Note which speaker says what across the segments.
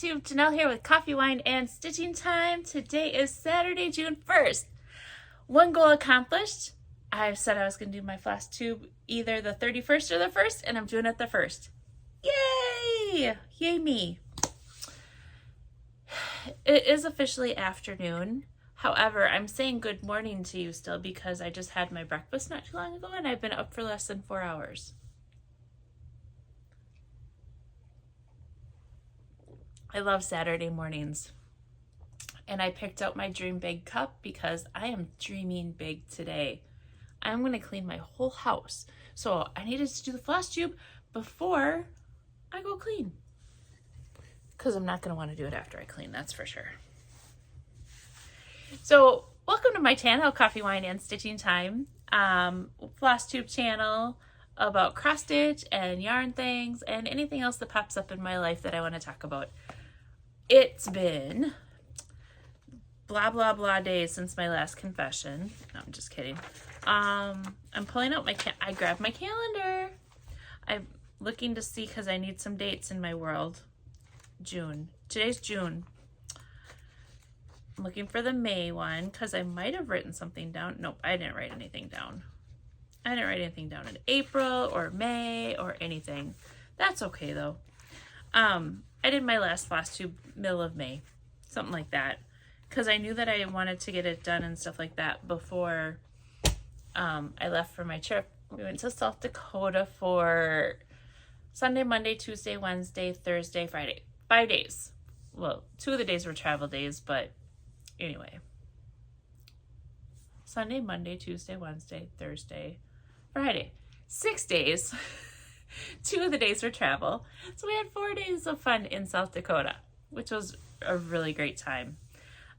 Speaker 1: FlossTube, Janelle here with coffee, wine, and stitching time. Today is Saturday, June 1st. One goal accomplished. I said I was going to do my FlossTube either the 31st or the 1st, and I'm doing it the 1st. Yay! Yay me. It is officially afternoon. However, I'm saying good morning to you still because I just had my breakfast not too long ago and I've been up for less than 4 hours. I love Saturday mornings. And I picked out my Dream Big cup because I am dreaming big today. I'm going to clean my whole house. So I needed to do the FlossTube before I go clean. Because I'm not going to want to do it after I clean, that's for sure. So welcome to my channel, Coffee, Wine, and Stitching Time. FlossTube channel about cross stitch and yarn things and anything else that pops up in my life that I want to talk about. It's been blah blah blah days since my last confession. No, I'm just kidding. I'm pulling out I grabbed my calendar. I'm looking to see because I need some dates in my world. June. Today's June. I'm looking for the May one because I might have written something down. Nope, I didn't write anything down. I didn't write anything down in April or May or anything. That's okay though. I did my last FlossTube middle of May, something like that, because I knew that I wanted to get it done and stuff like that before I left for my trip. We went to South Dakota for Sunday, Monday, Tuesday, Wednesday, Thursday, Friday. 5 days. Well, 2 of the days were travel days, but anyway. Sunday, Monday, Tuesday, Wednesday, Thursday, Friday. 6 days. 2 of the days were travel. So we had 4 days of fun in South Dakota, which was a really great time.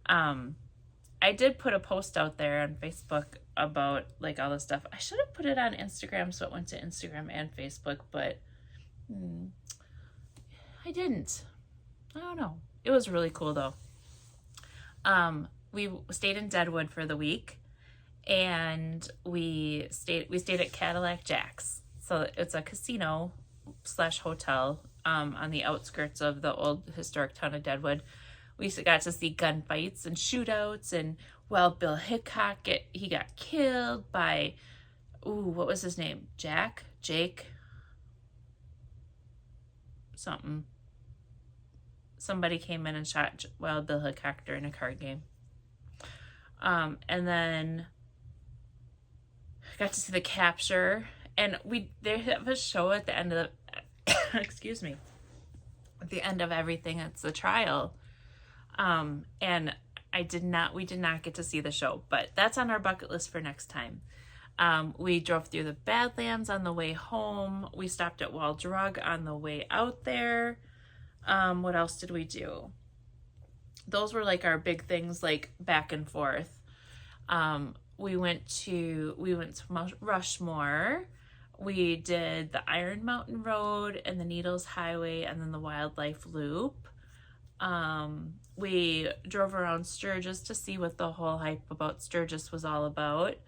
Speaker 1: I did put a post out there on Facebook about like all this stuff. I should have put it on Instagram so it went to Instagram and Facebook, but I didn't. I don't know. It was really cool though. We stayed in Deadwood for the week and we stayed at Cadillac Jack's. So it's a casino / hotel on the outskirts of the old historic town of Deadwood. We got to see gunfights and shootouts, and Bill Hickok, he got killed by, what was his name? Jake? Something. Somebody came in and shot Wild Bill Hickok during a card game. And then got to see the capture. And they have a show at the end of the, excuse me, at the end of everything. It's the trial. And we did not get to see the show, but that's on our bucket list for next time. We drove through the Badlands on the way home. We stopped at Wall Drug on the way out there. What else did we do? Those were like our big things, like back and forth. We went to Rushmore. We did the Iron Mountain Road and the Needles Highway and then the Wildlife Loop. We drove around Sturgis to see what the whole hype about Sturgis was all about.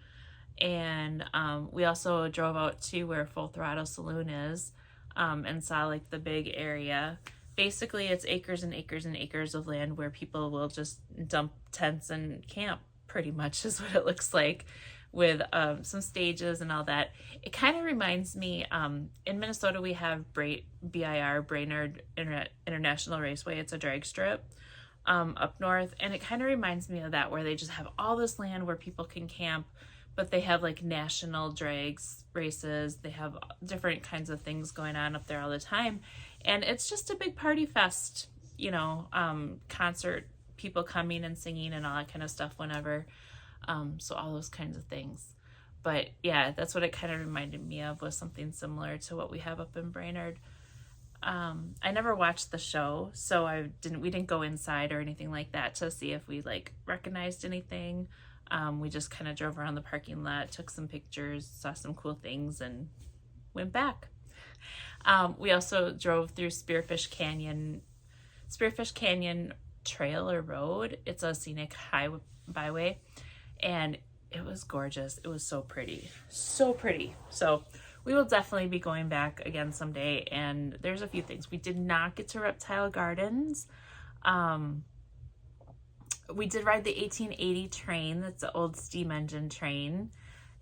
Speaker 1: And we also drove out to where Full Throttle Saloon is and saw like the big area. Basically, it's acres and acres and acres of land where people will just dump tents and camp, pretty much is what it looks like, with some stages and all that. It kind of reminds me, in Minnesota we have BIR, Brainerd International Raceway. It's a drag strip up north, and it kind of reminds me of that, where they just have all this land where people can camp, but they have like national drags races. They have different kinds of things going on up there all the time, and it's just a big party fest, concert, people coming and singing and all that kind of stuff whenever. So all those kinds of things. But yeah, that's what it kind of reminded me of, was something similar to what we have up in Brainerd. I never watched the show, so we didn't go inside or anything like that to see if we like recognized anything. We just kind of drove around the parking lot, took some pictures, saw some cool things, and went back. We also drove through Spearfish Canyon Trail or Road. It's a scenic byway. And it was gorgeous. It was so pretty. So pretty. So we will definitely be going back again someday. And there's a few things. We did not get to Reptile Gardens. We did ride the 1880 train. That's the old steam engine train.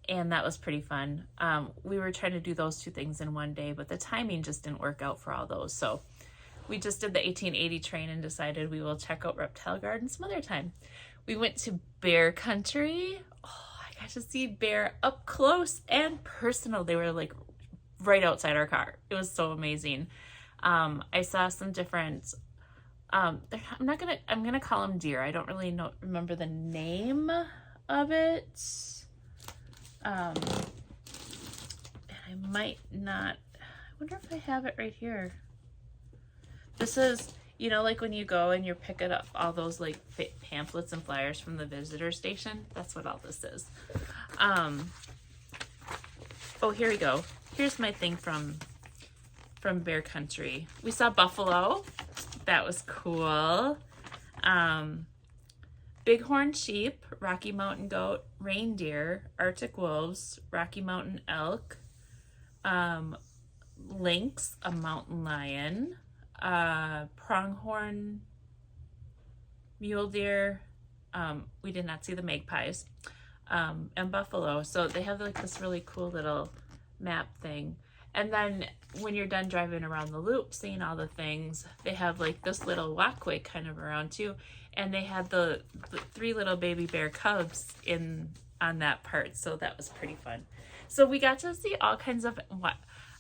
Speaker 1: And that was pretty fun. We were trying to do those two things in one day, but the timing just didn't work out for all those. So we just did the 1880 train and decided we will check out Reptile Garden some other time. We went to bear country. Oh, I got to see bear up close and personal. They were like right outside our car. It was so amazing. I saw some different, I'm gonna call them deer. I don't really remember the name of it. And I might not, I wonder if I have it right here. This is, you know, like when you go and you're picking up all those like pamphlets and flyers from the visitor station. That's what all this is. Oh, here we go. Here's my thing from bear country. We saw buffalo. That was cool. Bighorn sheep, Rocky Mountain goat, reindeer, Arctic wolves, Rocky Mountain elk, lynx, a mountain lion, pronghorn mule deer. We did not see the magpies, and buffalo. So they have like this really cool little map thing. And then when you're done driving around the loop, seeing all the things, they have like this little walkway kind of around too. And they had the 3 little baby bear cubs on that part. So that was pretty fun. So we got to see all kinds of, what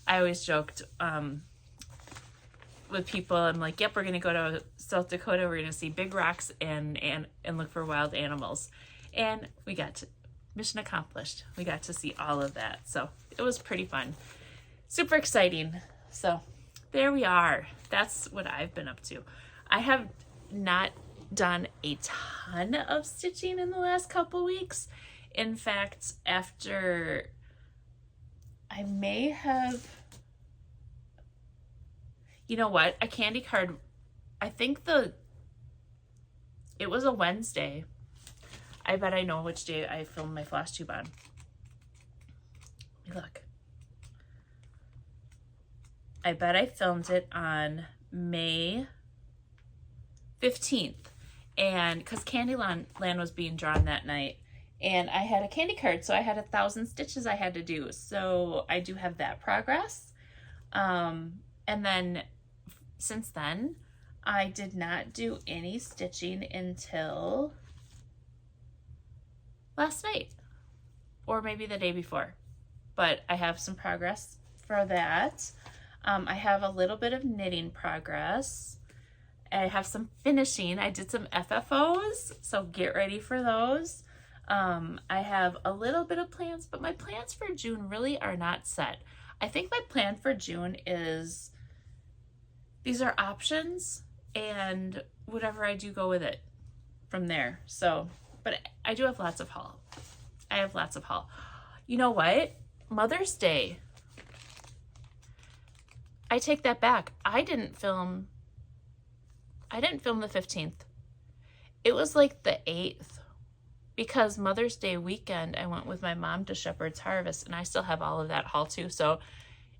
Speaker 1: I always joked with people. I'm like, yep, we're going to go to South Dakota. We're going to see big rocks and look for wild animals. And we got to, mission accomplished. We got to see all of that. So it was pretty fun. Super exciting. So there we are. That's what I've been up to. I have not done a ton of stitching in the last couple weeks. In fact, after I may have, you know what, a candy card, I think it was a Wednesday. I bet I know which day I filmed my FlossTube on. Let me look. I bet I filmed it on May 15th. And because Candyland was being drawn that night. And I had a candy card, so I had 1,000 stitches I had to do. So I do have that progress. And then since then, I did not do any stitching until last night. Or maybe the day before. But I have some progress for that. I have a little bit of knitting progress. I have some finishing. I did some FFOs, so get ready for those. I have a little bit of plans, but my plans for June really are not set. I think my plan for June is, these are options, and whatever I do, go with it from there. So, but I do have lots of haul. I have lots of haul. You know what? Mother's Day. I take that back. I didn't film the 15th. It was like the 8th, because Mother's Day weekend, I went with my mom to Shepherd's Harvest, and I still have all of that haul too. So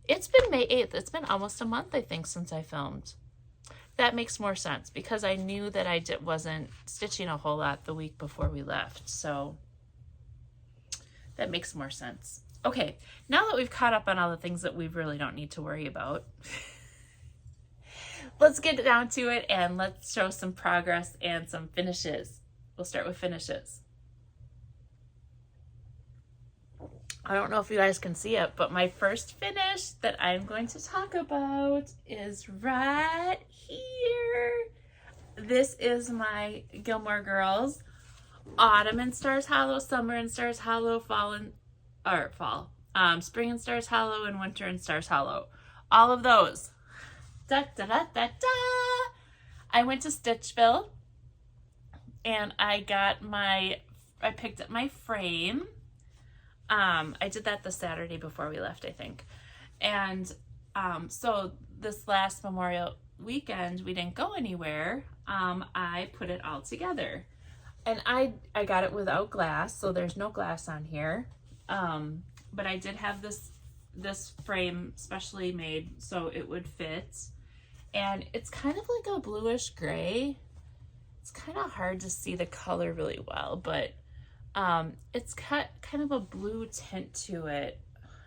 Speaker 1: it's been May 8th. It's been almost a month, I think, since I filmed. That makes more sense, because I knew that I wasn't stitching a whole lot the week before we left. So that makes more sense. Okay, now that we've caught up on all the things that we really don't need to worry about, let's get down to it and let's show some progress and some finishes. We'll start with finishes. I don't know if you guys can see it, but my first finish that I'm going to talk about is right here. This is my Gilmore Girls Autumn in Stars Hollow, Summer in Stars Hollow, Spring in Stars Hollow, and Winter in Stars Hollow. All of those. Da, da, da, da, da. I went to Stitchville and I picked up my frame. I did that the Saturday before we left, I think. And so this last Memorial weekend, we didn't go anywhere. I put it all together. And I got it without glass, so there's no glass on here. But I did have this frame specially made so it would fit. And it's kind of like a bluish gray. it's kind of hard to see the color really well, but it's got kind of a blue tint to it.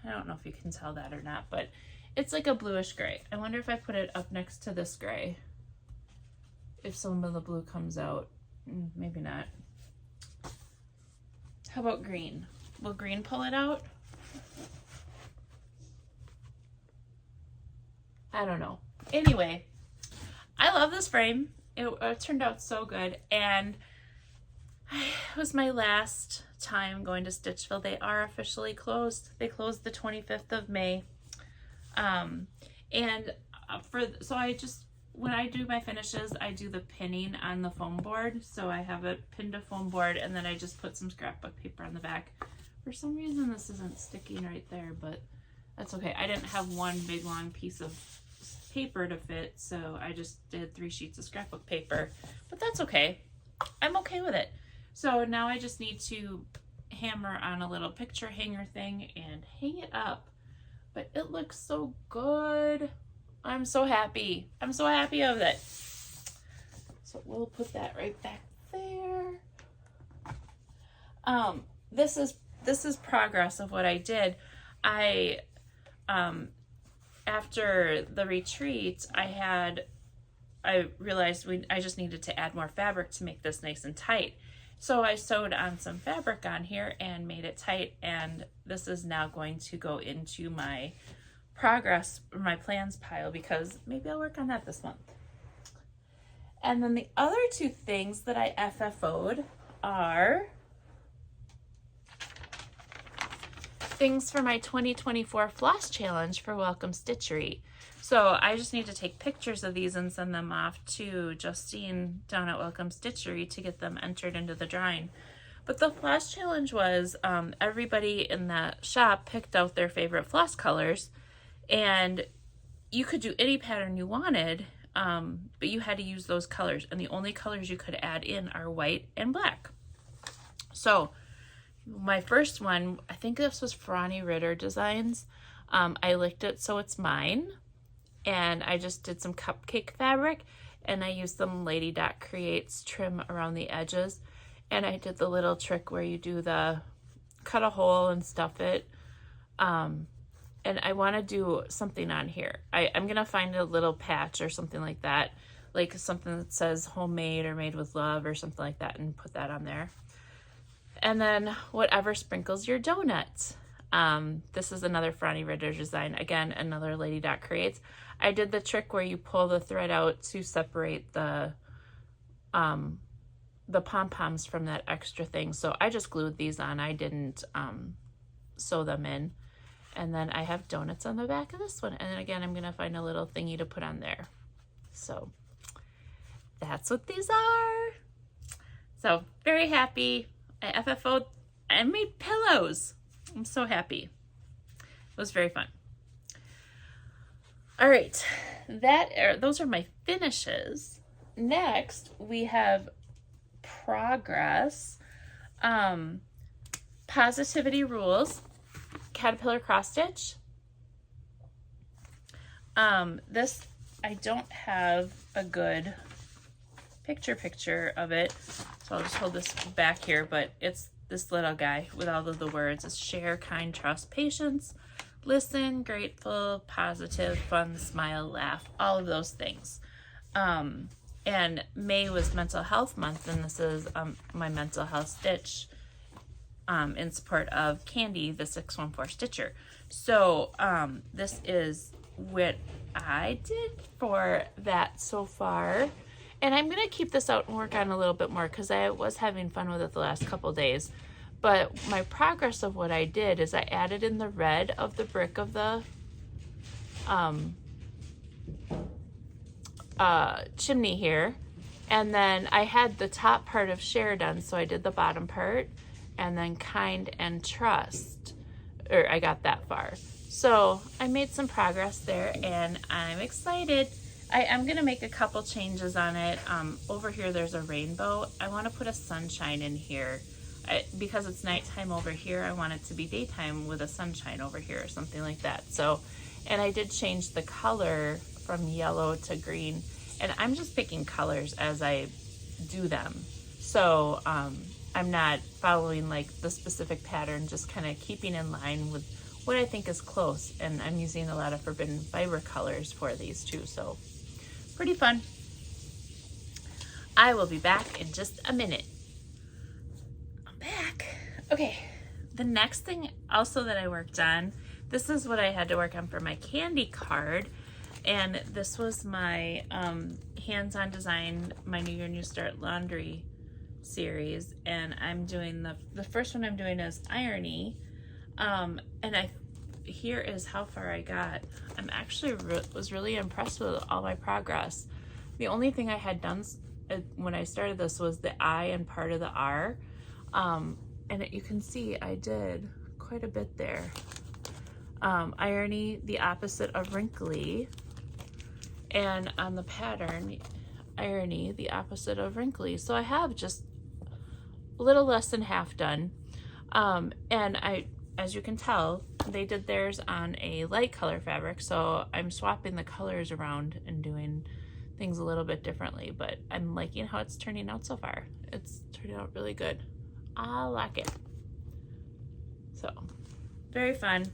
Speaker 1: I don't know if you can tell that or not, but it's like a bluish gray. I wonder if I put it up next to this gray, if some of the blue comes out. Maybe not. How about green? Will green pull it out? I don't know. Anyway, I love this frame. It turned out so good, and it was my last time going to Stitchville. They are officially closed. They closed the 25th of May. So I just, when I do my finishes, I do the pinning on the foam board. So I have it pinned to foam board, and then I just put some scrapbook paper on the back. For some reason this isn't sticking right there, but that's okay. I didn't have one big long piece of paper to fit, so I just did 3 sheets of scrapbook paper, but that's okay. I'm okay with it. So now I just need to hammer on a little picture hanger thing and hang it up, but it looks so good. I'm so happy. I'm so happy of it. So we'll put that right back there. This is progress of what I did. After the retreat, I realized I just needed to add more fabric to make this nice and tight. So I sewed on some fabric on here and made it tight, and this is now going to go into my progress, my plans pile, because maybe I'll work on that this month. And then the other 2 things that I FFO'd are things for my 2024 floss challenge for Welcome Stitchery. So I just need to take pictures of these and send them off to Justine down at Welcome Stitchery to get them entered into the drawing. But the floss challenge was everybody in the shop picked out their favorite floss colors, and you could do any pattern you wanted, but you had to use those colors, and the only colors you could add in are white and black. So my first one, I think this was Franny Ritter Designs. I licked it so it's mine, and I just did some cupcake fabric, and I used some Lady Dot Creates trim around the edges, and I did the little trick where you do the cut a hole and stuff it. And I want to do something on here. I'm gonna find a little patch or something like that, like something that says homemade or made with love or something like that, and put that on there. And then whatever sprinkles your donuts. This is another Franny Ritter design. Again, another Lady Dot Creates. I did the trick where you pull the thread out to separate the pom-poms from that extra thing. So I just glued these on. I didn't sew them in. And then I have donuts on the back of this one. And then again, I'm gonna find a little thingy to put on there. So that's what these are. So very happy. I FFO'd, I made pillows. I'm so happy. It was very fun. All right, those are my finishes. Next, we have progress. Positivity Rules, Caterpillar cross stitch. This, I don't have a good picture of it, so I'll just hold this back here, but it's this little guy with all of the words. It's share, kind, trust, patience, listen, grateful, positive, fun, smile, laugh, all of those things. And May was mental health month, and this is my mental health stitch in support of Candy, the 614 stitcher. So this is what I did for that so far. And I'm going to keep this out and work on a little bit more because I was having fun with it the last couple days. But my progress of what I did is I added in the red of the brick of the chimney here. And then I had the top part of share done, so I did the bottom part. And then kind and trust, or I got that far. So I made some progress there, and I'm excited. I'm gonna make a couple changes on it. Over here there's a rainbow. I want to put a sunshine in here. Because it's nighttime over here, I want it to be daytime with a sunshine over here or something like that. So, and I did change the color from yellow to green, and I'm just picking colors as I do them. So I'm not following like the specific pattern, just kind of keeping in line with what I think is close. And I'm using a lot of Forbidden Fiber colors for these too, so pretty fun. I will be back in just a minute. I'm back. Okay, the next thing also that I worked on, this is what I had to work on for my candy card. And this was my hands-on design, my New Year, New Start laundry series. And I'm doing the first one I'm doing is irony. And here is how far I got. I'm actually was really impressed with all my progress. The only thing I had done when I started this was the I and part of the R. And you can see I did quite a bit there. Irony, the opposite of wrinkly. And on the pattern, irony, the opposite of wrinkly. So I have just a little less than half done. And as you can tell, they did theirs on a light color fabric. So I'm swapping the colors around and doing things a little bit differently, but I'm liking how it's turning out so far. It's turning out really good. I like it. So very fun.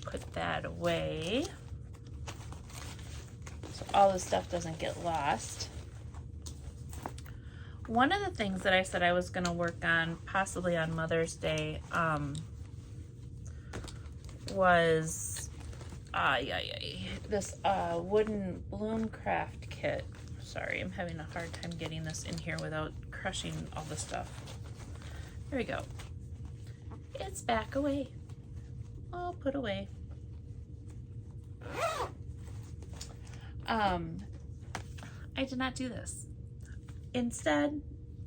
Speaker 1: Put that away so all the stuff doesn't get lost. One of the things that I said I was going to work on possibly on Mother's Day was this wooden balloon craft kit. Sorry, I'm having a hard time getting this in here without crushing all the stuff. There we go. It's back away. All put away. I did not do this. Instead,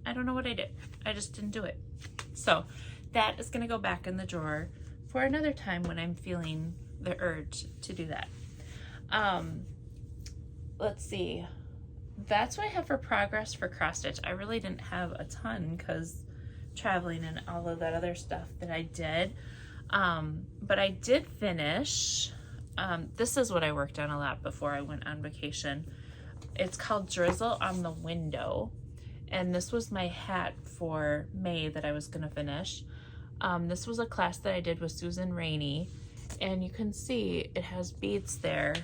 Speaker 1: I don't know what I did. I just didn't do it. So that is gonna go back in the drawer for another time when I'm feeling the urge to do that. Let's see. That's what I have for progress for cross stitch. I really didn't have a ton because traveling and all of that other stuff that I did. But I did finish. This is what I worked on a lot before I went on vacation. It's called Drizzle on the Window. And this was my hat for May that I was gonna finish. This was a class that I did with Susan Rainey. And you can see it has beads there.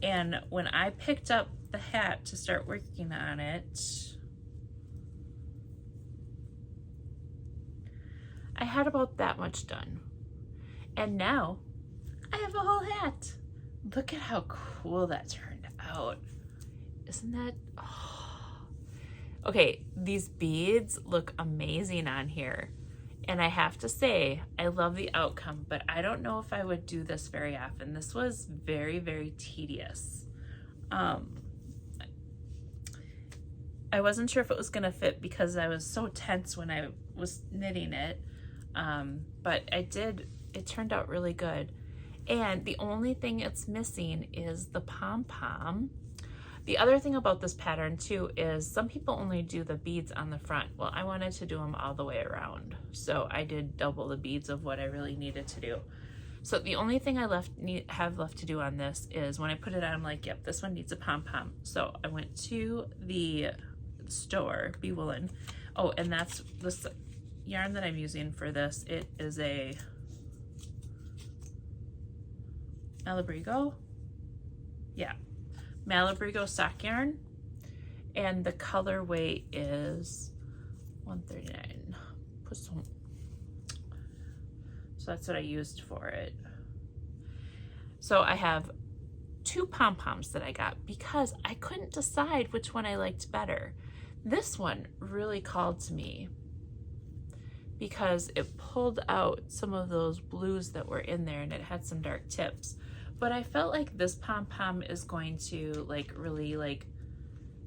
Speaker 1: And when I picked up the hat to start working on it, I had about that much done. And now I have a whole hat. Look at how cool that turned out. Isn't that, oh. Okay, these beads look amazing on here. And I have to say, I love the outcome, but I don't know if I would do this very often. This was very, very tedious. I wasn't sure if it was gonna fit because I was so tense when I was knitting it. But it turned out really good. And the only thing it's missing is the pom-pom. The other thing about this pattern too is some people only do the beads on the front. Well, I wanted to do them all the way around. So I did double the beads of what I really needed to do. So the only thing I have left to do on this is when I put it on, I'm like, yep, this one needs a pom-pom. So I went to the store, Be Woolen. Oh, and that's this yarn that I'm using for this. It is a Malabrigo. Yeah. Malabrigo sock yarn, and the colorway is 139. So that's what I used for it. So I have two pom-poms that I got because I couldn't decide which one I liked better. This one really called to me because it pulled out some of those blues that were in there and it had some dark tips. But I felt like this pom-pom is going to really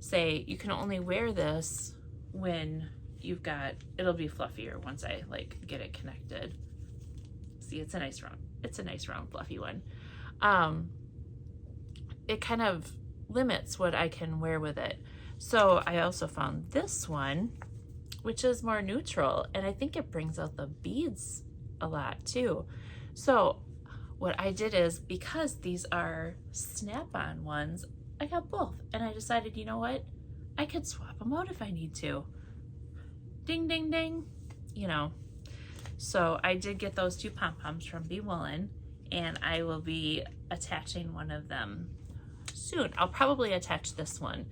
Speaker 1: say you can only wear this when you've got, it'll be fluffier once I get it connected. See, it's a nice round fluffy one. It kind of limits what I can wear with it. So I also found this one, which is more neutral, and I think it brings out the beads a lot too. So what I did is, because these are snap-on ones, I got both. And I decided, you know what? I could swap them out if I need to. Ding, ding, ding. You know. So I did get those 2 pom-poms from Be Woolen, and I will be attaching one of them soon. I'll probably attach this one.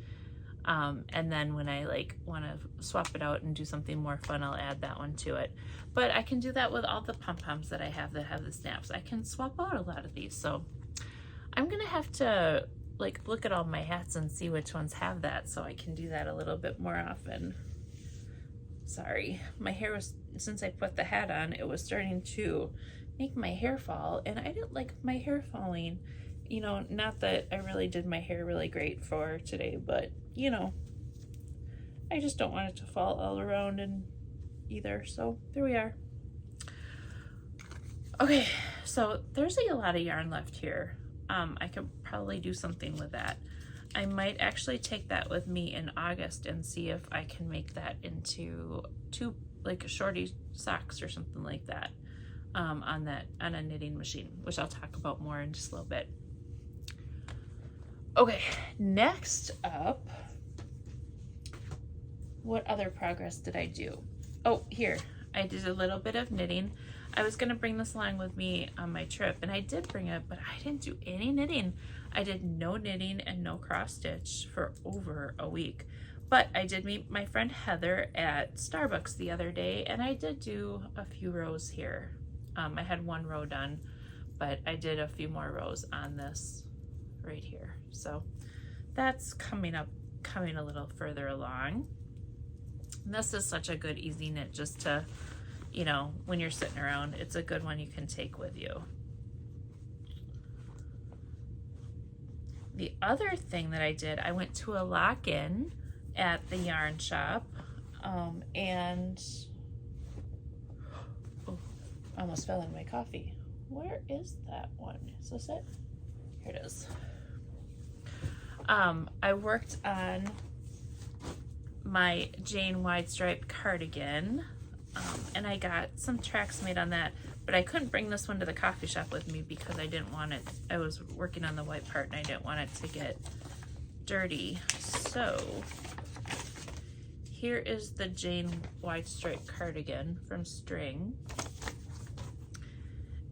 Speaker 1: And then when I like want to swap it out and do something more fun, I'll add that one to it. But I can do that with all the pom-poms that I have that have the snaps. I can swap out a lot of these. So I'm gonna have to like look at all my hats and see which ones have that, so I can do that a little bit more often. Sorry, my hair was, since I put the hat on, it was starting to make my hair fall, and I didn't like my hair falling. You know, not that I really did my hair really great for today, but you know, I just don't want it to fall all around and either. So there we are. Okay, so there's like a lot of yarn left here. I could probably do something with that. I might actually take that with me in August and see if I can make that into 2 like shorty socks or something like that on a knitting machine, which I'll talk about more in just a little bit. Okay, next up, what other progress did I do? Oh, here, I did a little bit of knitting. I was gonna bring this along with me on my trip, and I did bring it, but I didn't do any knitting. I did no knitting and no cross stitch for over a week. But I did meet my friend Heather at Starbucks the other day, and I did do a few rows here. I had 1 row done, but I did a few more rows on this right here. So that's coming a little further along. And this is such a good easy knit just to, you know, when you're sitting around, it's a good one you can take with you. The other thing that I did, I went to a lock-in at the yarn shop, and oh, I almost fell in my coffee. Where is that one? Is this it? Here it is. I worked on my Jane wide stripe cardigan, and I got some tracks made on that, but I couldn't bring this one to the coffee shop with me because I didn't want it, I was working on the white part and I didn't want it to get dirty. So here is the Jane wide stripe cardigan from String,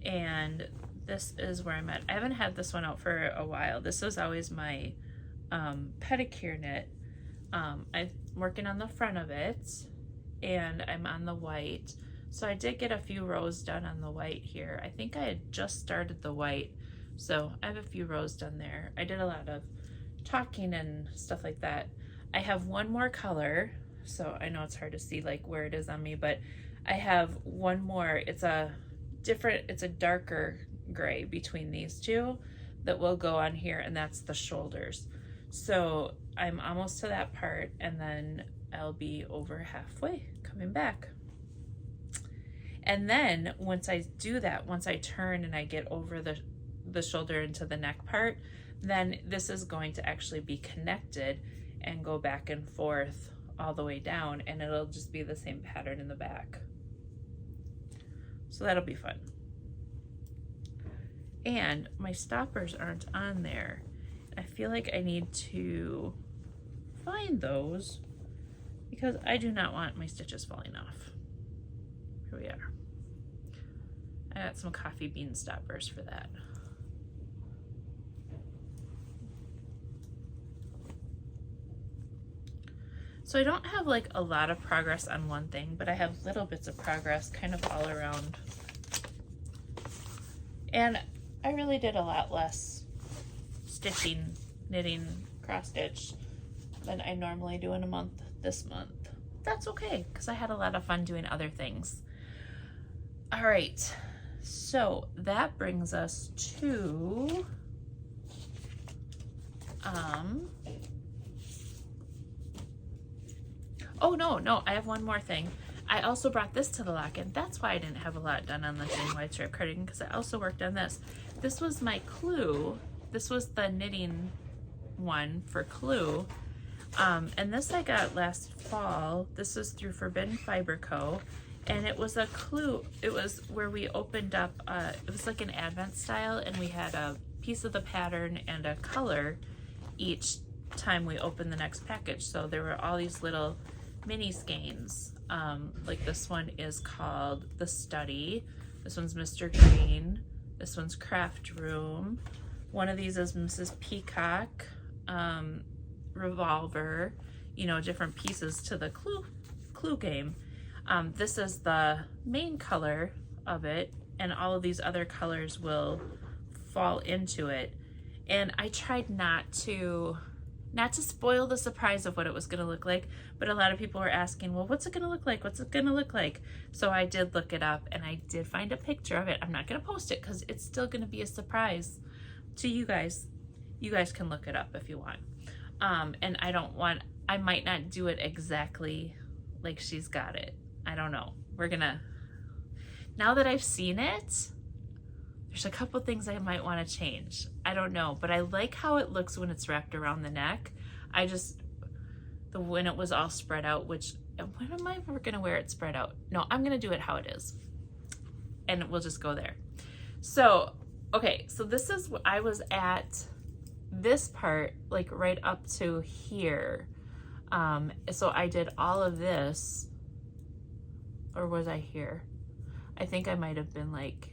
Speaker 1: and this is where I'm at. I haven't had this one out for a while. This was always my pedicure knit. I'm working on the front of it, and I'm on the white. So I did get a few rows done on the white here. I think I had just started the white, so I have a few rows done there. I did a lot of talking and stuff like that. I have one more color, so I know it's hard to see like where it is on me, but I have one more. It's a darker gray between these two that will go on here, and that's the shoulders. So I'm almost to that part, and then I'll be over halfway coming back. And then once I do that, once I turn and I get over the shoulder into the neck part, then this is going to actually be connected and go back and forth all the way down, and it'll just be the same pattern in the back. So that'll be fun. And my stoppers aren't on there. I feel like I need to find those because I do not want my stitches falling off. Here we are. I got some coffee bean stoppers for that. So I don't have like a lot of progress on one thing, but I have little bits of progress kind of all around. And I really did a lot less stitching, knitting, cross stitch than I normally do in a month this month. That's okay, because I had a lot of fun doing other things. All right, so that brings us to oh no, I have one more thing. I also brought this to the lock-in. That's why I didn't have a lot done on the Jane wide stripe cardigan, because I also worked on this. This was my Clue. This was the knitting one for Clue. And this I got last fall. This was through Forbidden Fiber Co. And it was a Clue. It was where we opened up, it was like an advent style, and we had a piece of the pattern and a color each time we open the next package. So there were all these little mini skeins. Like this one is called The Study. This one's Mr. Green. This one's Craft Room. One of these is Mrs. Peacock. Revolver. You know, different pieces to the clue game. This is the main color of it, and all of these other colors will fall into it. And I tried not to spoil the surprise of what it was going to look like, but a lot of people were asking, well, what's it going to look like? What's it going to look like? So I did look it up, and I did find a picture of it. I'm not going to post it because it's still going to be a surprise to you guys. You guys can look it up if you want. And I might not do it exactly like she's got it. I don't know. Now that I've seen it, there's a couple things I might want to change. I don't know, but I like how it looks when it's wrapped around the neck. When it was all spread out, when am I ever going to wear it spread out? No, I'm going to do it how it is. And we'll just go there. So, okay, so this is what I was at this part, like right up to here. So I did all of this, or was I here? I think I might have been like,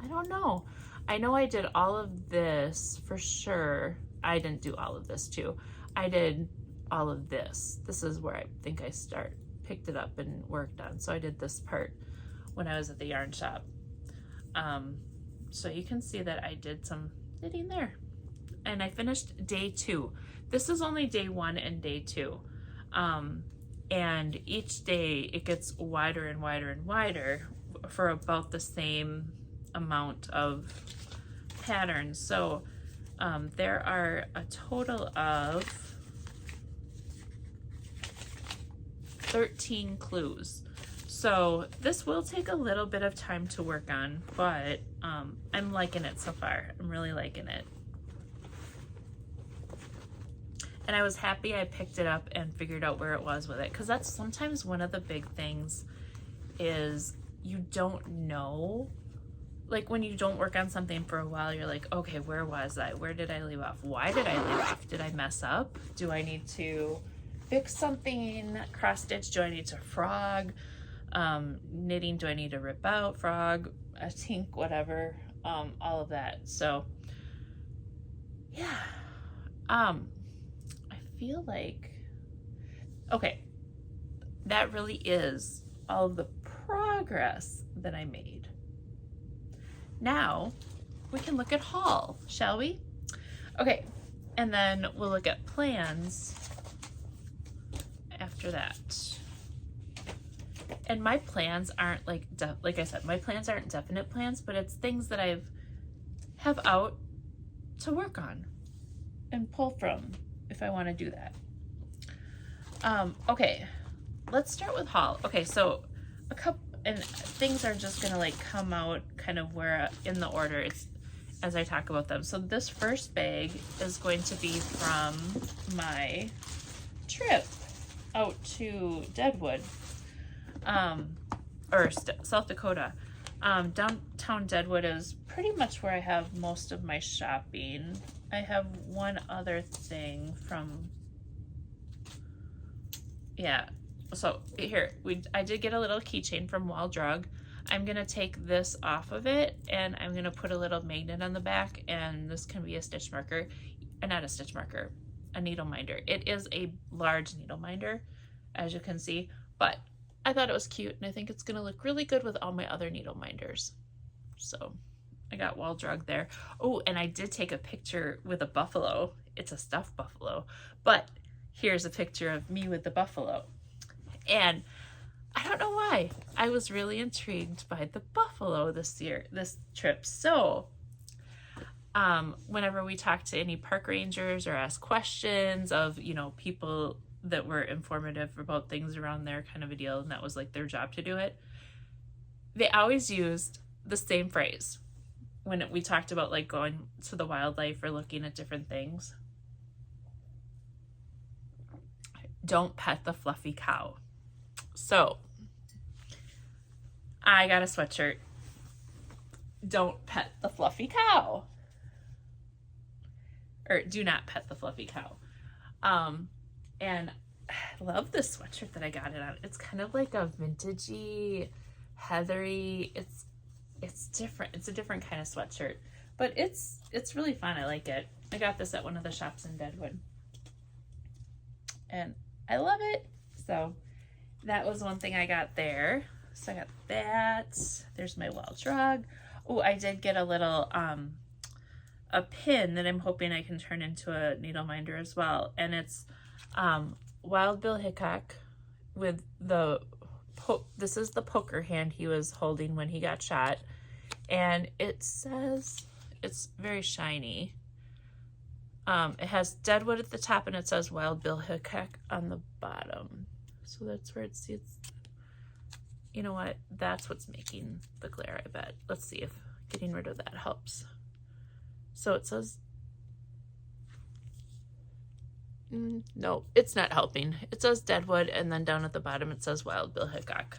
Speaker 1: I don't know. I know I did all of this for sure. I didn't do all of this too. I did all of this. This is where I think I picked it up and worked on. So I did this part when I was at the yarn shop. So you can see that I did some knitting there. And I finished day 2. This is only day 1 and day 2. And each day it gets wider and wider and wider for about the same amount of patterns. So there are a total of 13 clues. So this will take a little bit of time to work on, but I'm liking it so far. I'm really liking it. And I was happy I picked it up and figured out where it was with it, because that's sometimes one of the big things is you don't know. Like when you don't work on something for a while, you're like, okay, where was I? Where did I leave off? Why did I leave off? Did I mess up? Do I need to fix something? Cross stitch? Do I need to frog? Knitting? Do I need to rip out? Frog? A tink? Whatever. All of that. So yeah. I feel like, okay, that really is all of the progress that I made. Now we can look at haul, shall we? Okay, and then we'll look at plans after that. And my plans aren't like I said, my plans aren't definite plans, but it's things that I have out to work on and pull from if I want to do that. Okay, let's start with haul. Okay, so a couple, and things are just gonna like come out kind of where in the order it's as I talk about them. So this first bag is going to be from my trip out to Deadwood, or South Dakota. Downtown Deadwood is pretty much where I have most of my shopping. I have one other thing from, yeah. So here, I did get a little keychain from Wall Drug. I'm gonna take this off of it and I'm gonna put a little magnet on the back, and this can be a stitch marker, not a stitch marker, a needle minder. It is a large needle minder, as you can see, but I thought it was cute and I think it's gonna look really good with all my other needle minders. So I got Wall Drug there. Oh, and I did take a picture with a buffalo. It's a stuffed buffalo, but here's a picture of me with the buffalo. And I don't know why, I was really intrigued by the buffalo this trip. So whenever we talk to any park rangers or ask questions of, you know, people that were informative about things around there, kind of a deal, and that was like their job to do it, they always used the same phrase when we talked about like going to the wildlife or looking at different things. Don't pet the fluffy cow. So I got a sweatshirt. Don't pet the fluffy cow. or do not pet the fluffy cow. And I love this sweatshirt that I got it on. It's kind of like a vintagey, heathery, it's different. It's a different kind of sweatshirt, but it's really fun. I like it. I got this at one of the shops in Deadwood, and I love it. So that was one thing I got there. So I got that. There's my Welch rug. Oh, I did get a little a pin that I'm hoping I can turn into a needle minder as well, and it's Wild Bill Hickok with the this is the poker hand he was holding when he got shot, and it says, it's very shiny. It has Deadwood at the top, and it says Wild Bill Hickok on the bottom. So that's where it's you know what? That's what's making the glare, I bet. Let's see if getting rid of that helps. So it says, no, it's not helping. It says Deadwood, and then down at the bottom it says Wild Bill Hickok.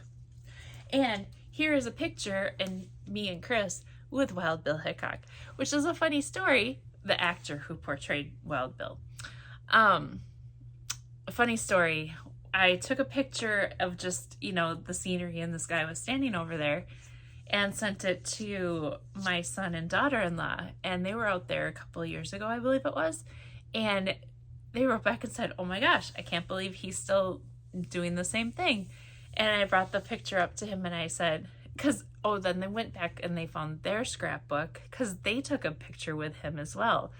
Speaker 1: And here is a picture and me and Chris with Wild Bill Hickok, which is a funny story. The actor who portrayed Wild Bill. A funny story. I took a picture of just, you know, the scenery and this guy was standing over there, and sent it to my son and daughter-in-law, and they were out there a couple of years ago, I believe it was, and they wrote back and said, oh my gosh, I can't believe he's still doing the same thing. And I brought the picture up to him and I said, then they went back and they found their scrapbook because they took a picture with him as well.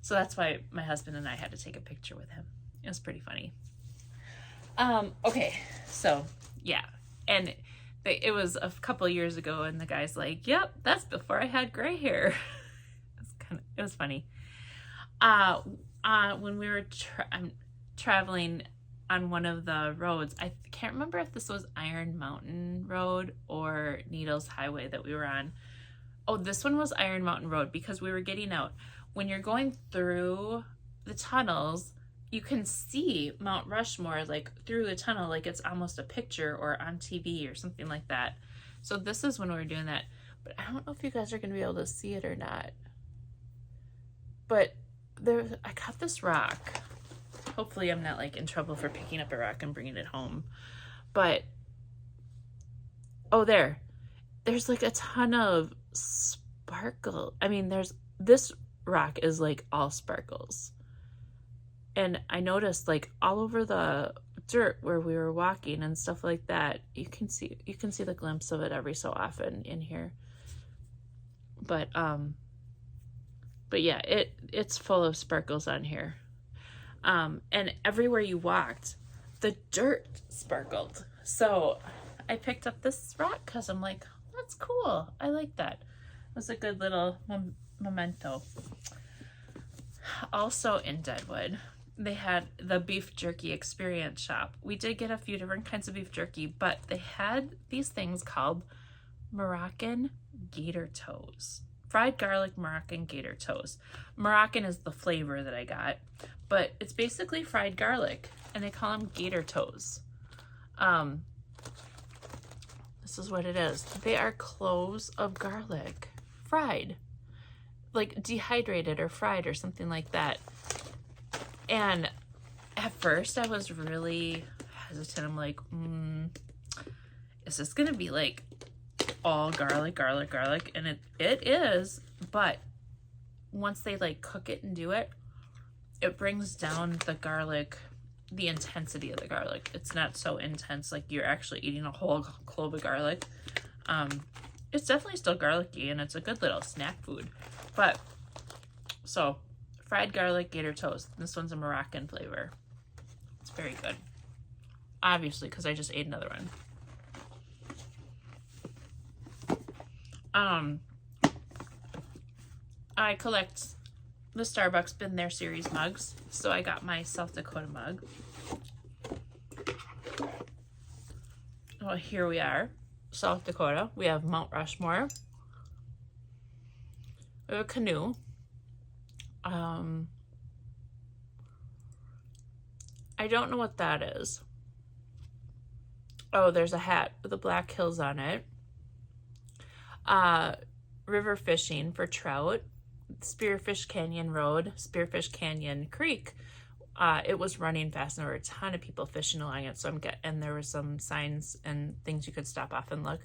Speaker 1: So that's why my husband and I had to take a picture with him. It was pretty funny. Okay, so yeah, and it was a couple of years ago, and the guy's like, yep, that's before I had gray hair. It was funny. When we were traveling on one of the roads, I can't remember if this was Iron Mountain Road or Needles Highway that we were on. Oh, this one was Iron Mountain Road, because we were getting out. When you're going through the tunnels, you can see Mount Rushmore like through the tunnel, like it's almost a picture or on TV or something like that. So this is when we were doing that, but I don't know if you guys are going to be able to see it or not. But I got this rock. Hopefully I'm not like in trouble for picking up a rock and bringing it home. But oh, there's like a ton of sparkle. I mean, this rock is like all sparkles. And I noticed like all over the dirt where we were walking and stuff like that, you can see the glimpse of it every so often in here. But yeah, it's full of sparkles on here. And everywhere you walked, the dirt sparkled. So I picked up this rock because I'm like, that's cool. I like that. It was a good little memento. Also in Deadwood, they had the beef jerky experience shop. We did get a few different kinds of beef jerky, but they had these things called Moroccan gator toes. Fried garlic Moroccan gator toes. Moroccan is the flavor that I got, but it's basically fried garlic, and they call them gator toes. This is what it is. They are cloves of garlic, fried, like dehydrated or fried or something like that. And at first I was really hesitant. I'm like, is this gonna be like all garlic? And it is, but once they like cook it and do it, it brings down the garlic, the intensity of the garlic. It's not so intense, like you're actually eating a whole clove of garlic. It's definitely still garlicky, and it's a good little snack food. But so fried garlic gator toast. This one's a Moroccan flavor. It's very good. Obviously, because I just ate another one. I collect the Starbucks Been There series mugs, so I got my South Dakota mug. Well, here we are, South Dakota. We have Mount Rushmore. We have a canoe. I don't know what that is. Oh, there's a hat with the black hills on it. River fishing for trout. Spearfish Canyon Road, Spearfish Canyon Creek, it was running fast and there were a ton of people fishing along it. So and there were some signs and things you could stop off and look.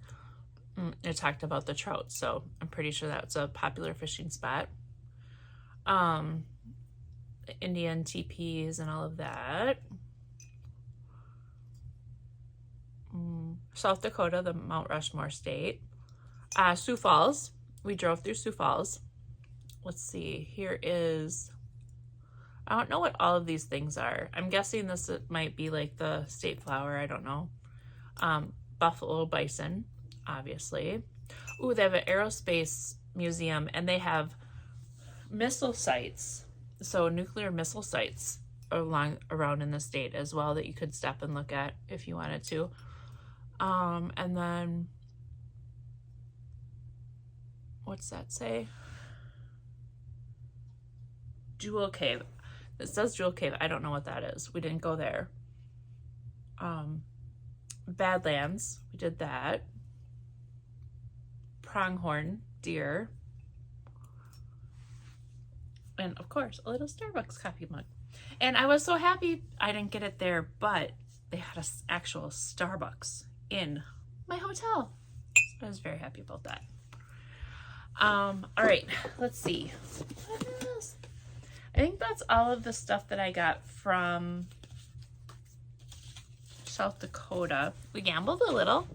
Speaker 1: It talked about the trout, so I'm pretty sure that's a popular fishing spot. Indian teepees and all of that. South Dakota, the Mount Rushmore state. Sioux Falls. We drove through Sioux Falls. Let's see. Here is, I don't know what all of these things are. I'm guessing this might be like the state flower. I don't know. Buffalo bison, obviously. Ooh, they have an aerospace museum and they have missile sites. So nuclear missile sites around in the state as well that you could stop and look at if you wanted to. And then, what's that say? Jewel Cave. It says Jewel Cave. I don't know what that is. We didn't go there. Badlands. We did that. Pronghorn deer. And of course, a little Starbucks coffee mug. And I was so happy I didn't get it there, but they had an actual Starbucks in my hotel. So I was very happy about that. All right, let's see. What else? I think that's all of the stuff that I got from South Dakota. We gambled a little.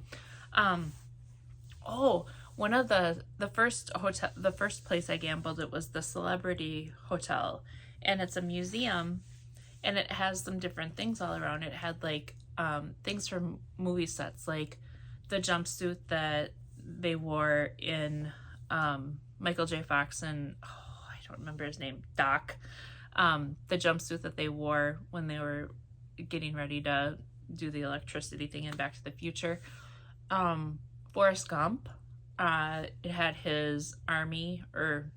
Speaker 1: One of the first place I gambled, it was the Celebrity Hotel, and it's a museum, and it has some different things all around. It had like things from movie sets, like the jumpsuit that they wore in Michael J. Fox and I don't remember his name, Doc. The jumpsuit that they wore when they were getting ready to do the electricity thing in Back to the Future. Forrest Gump. It had his army or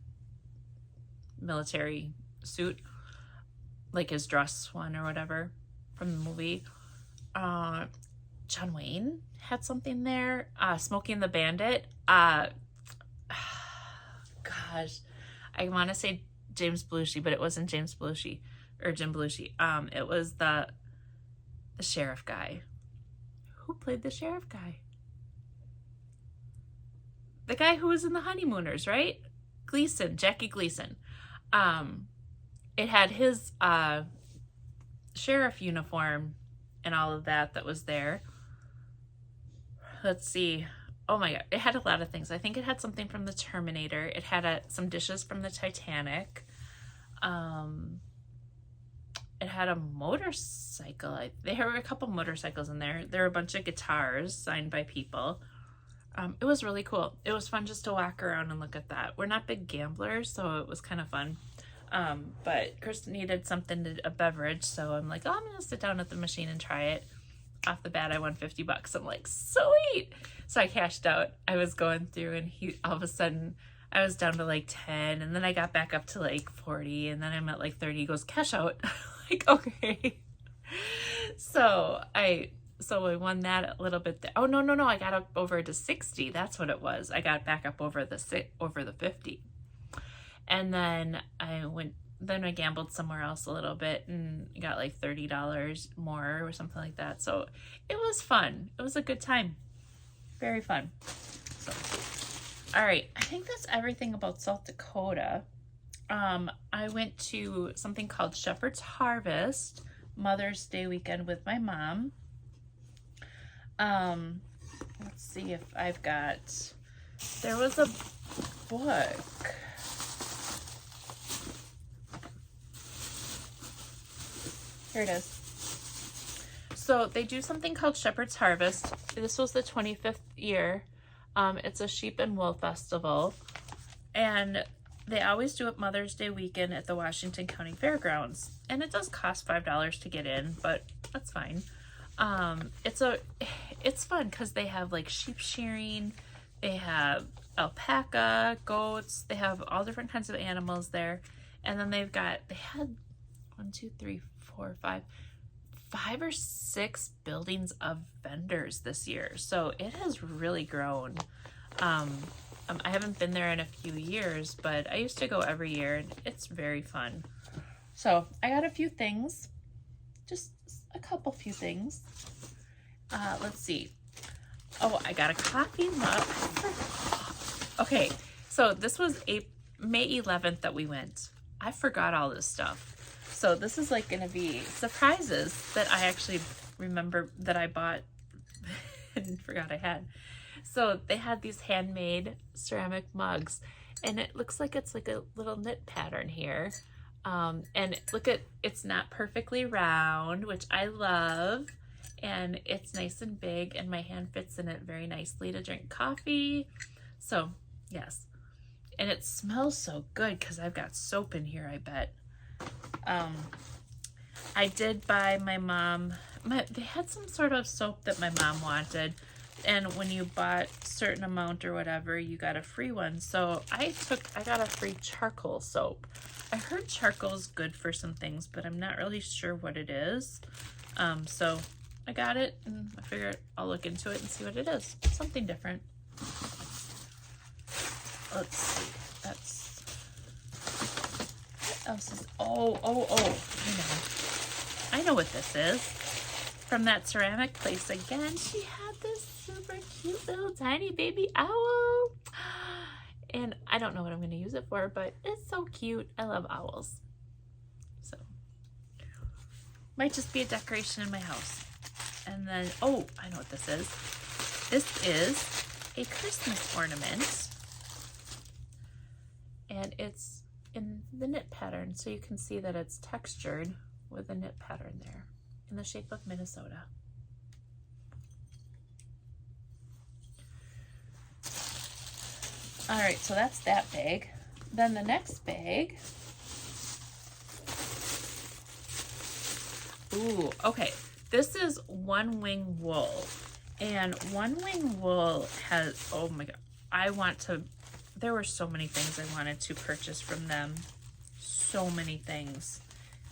Speaker 1: military suit, like his dress one or whatever from the movie. John Wayne had something there. Smokey and the Bandit. Gosh, I want to say James Belushi, but it wasn't James Belushi or Jim Belushi. It was the sheriff guy. Who played the sheriff guy? The guy who was in The Honeymooners, right? Gleason, Jackie Gleason. It had his sheriff uniform and all of that was there. Let's see. Oh my God. It had a lot of things. I think it had something from the Terminator. It had some dishes from the Titanic. It had a motorcycle. There were a couple motorcycles in there. There were a bunch of guitars signed by people. It was really cool. It was fun just to walk around and look at that. We're not big gamblers, so it was kind of fun. But Kristen needed a beverage, so I'm like, I'm going to sit down at the machine and try it. Off the bat, I won $50. I'm like, sweet! So I cashed out. I was going through, and all of a sudden, I was down to like 10, and then I got back up to like 40, and then I'm at like 30. He goes, cash out. Like, okay. So I won that a little bit. Oh, no. I got up over to 60. That's what it was. I got back up over the 50. And then I gambled somewhere else a little bit and got like $30 more or something like that. So it was fun. It was a good time. Very fun. So, all right. I think that's everything about South Dakota. I went to something called Shepherd's Harvest Mother's Day weekend with my mom. Let's see if I've got, there was a book. Here it is. So they do something called Shepherd's Harvest. This was the 25th year. It's a sheep and wool festival. And they always do it Mother's Day weekend at the Washington County Fairgrounds. And it does cost $5 to get in, but that's fine. It's fun because they have like sheep shearing, they have alpaca, goats, they have all different kinds of animals there. And then they had 5 or 6 buildings of vendors this year. So it has really grown. I haven't been there in a few years, but I used to go every year, and it's very fun. So I got a few things, just a few things. Let's see. Oh, I got a coffee mug. Okay, so this was May 11th that we went. I forgot all this stuff. So this is like gonna be surprises that I actually remember that I bought and forgot I had. So they had these handmade ceramic mugs, and it looks like it's like a little knit pattern here. And look at, it's not perfectly round, which I love. And it's nice and big, and my hand fits in it very nicely to drink coffee. So yes, and it smells so good because I've got soap in here, I bet. I did buy my mom, they had some sort of soap that my mom wanted, and when you bought a certain amount or whatever, you got a free one. So I got a free charcoal soap. I heard charcoal is good for some things, but I'm not really sure what it is. So I got it, and I figured I'll look into it and see what it is. Something different. Let's see. That's, what else is, oh, I know what this is. From that ceramic place again, she had this super cute little tiny baby owl. And I don't know what I'm going to use it for, but it's so cute. I love owls. So, might just be a decoration in my house. And then, oh, I know what this is. This is a Christmas ornament. And it's in the knit pattern, so you can see that it's textured with a knit pattern there in the shape of Minnesota. All right, so that's that bag. Then the next bag. Ooh, okay. This is One Wing Wool, and One Wing Wool has, oh my God, there were so many things I wanted to purchase from them, so many things.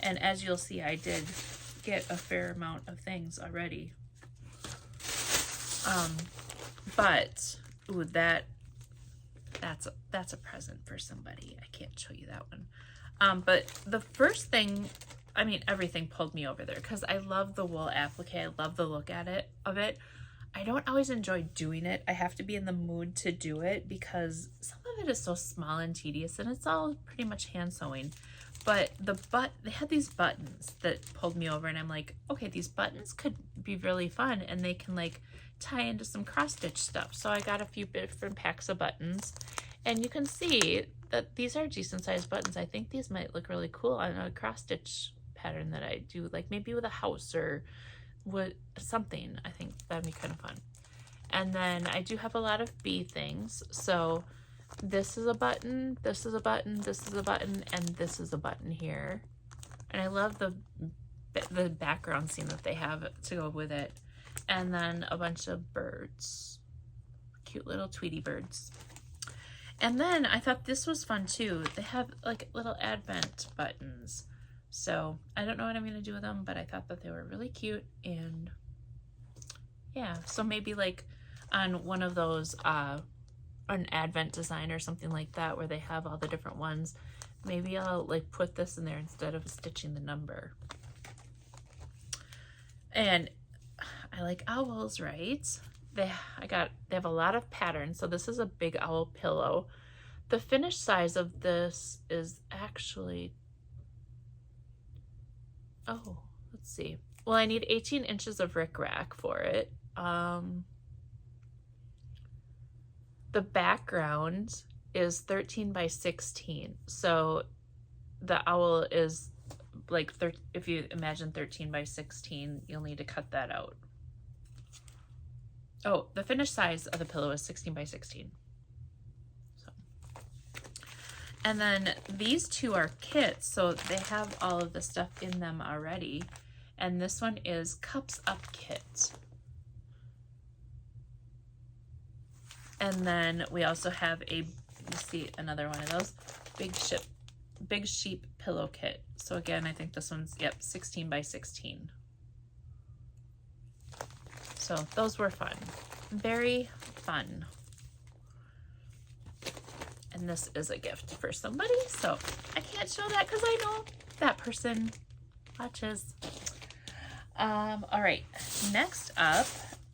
Speaker 1: And as you'll see, I did get a fair amount of things already. But, ooh, that's a present for somebody. I can't show you that one. But the first thing, I mean, everything pulled me over there because I love the wool applique. I love the look of it. I don't always enjoy doing it. I have to be in the mood to do it because some of it is so small and tedious, and it's all pretty much hand sewing. But they had these buttons that pulled me over, and I'm like, okay, these buttons could be really fun, and they can like tie into some cross stitch stuff. So I got a few different packs of buttons, and you can see that these are decent sized buttons. I think these might look really cool on a cross stitch pattern that I do, like maybe with a house or with something. I think that'd be kind of fun. And then I do have a lot of bee things. So this is a button, this is a button, this is a button, and this is a button here. And I love the background scene that they have to go with it. And then a bunch of birds, cute little Tweety birds. And then I thought this was fun too. They have like little advent buttons. So I don't know what I'm going to do with them, but I thought that they were really cute. And yeah, so maybe like on one of those, an advent design or something like that, where they have all the different ones, maybe I'll like put this in there instead of stitching the number. And I like owls, right? They have a lot of patterns. So this is a big owl pillow. The finished size of this is actually, oh, let's see. Well, I need 18 inches of rickrack for it. The background is 13 by 16. So the owl is like, if you imagine 13 by 16, you'll need to cut that out. Oh, the finished size of the pillow is 16 by 16. So, and then these two are kits, so they have all of the stuff in them already. And this one is Cups Up Kit. And then we also have you see another one of those, Big Sheep Pillow Kit. So again, I think this one's, yep, 16 by 16. So those were fun. Very fun. And this is a gift for somebody, so I can't show that because I know that person watches. All right, next up,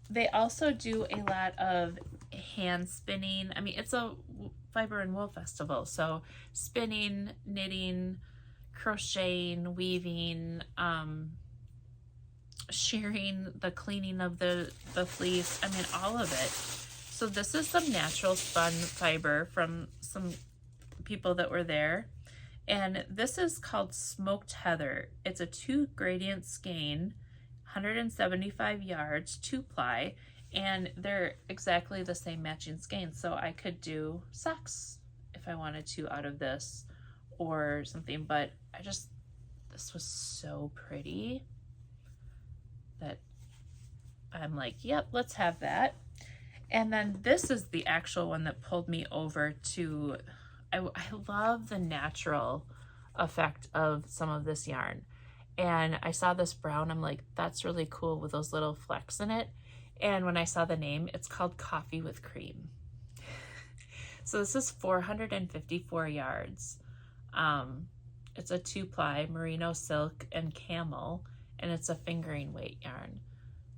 Speaker 1: they also do a lot of hand spinning. I mean, it's a fiber and wool festival, so spinning, knitting, crocheting, weaving, shearing, the cleaning of the fleece. I mean, all of it. So this is some natural spun fiber from some people that were there. And this is called Smoked Heather. It's a 2 gradient skein, 175 yards, 2-ply, and they're exactly the same matching skein. So I could do socks if I wanted to out of this or something, but this was so pretty that I'm like, yep, let's have that. And then this is the actual one that pulled me over to, I love the natural effect of some of this yarn. And I saw this brown, I'm like, that's really cool with those little flecks in it. And when I saw the name, it's called Coffee with Cream. So this is 454 yards. It's a 2-ply merino silk and camel, and it's a fingering weight yarn.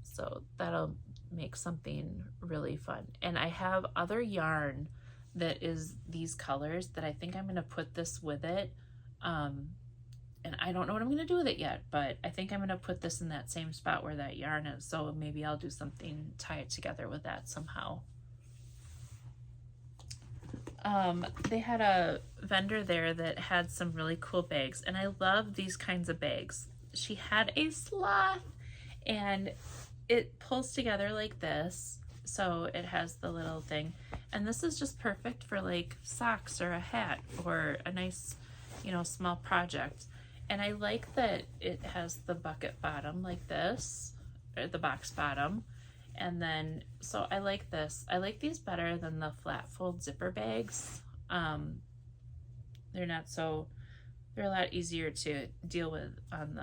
Speaker 1: So that'll make something really fun. And I have other yarn that is these colors that I think I'm gonna put this with it. And I don't know what I'm gonna do with it yet, but I think I'm gonna put this in that same spot where that yarn is. So maybe I'll do something, tie it together with that somehow. They had a vendor there that had some really cool bags, and I love these kinds of bags. She had a sloth, and it pulls together like this, so it has the little thing, and this is just perfect for like socks or a hat or a nice, you know, small project. And I like that it has the bucket bottom like this, or the box bottom. And then, so I like this. I like these better than the flat fold zipper bags. They're a lot easier to deal with on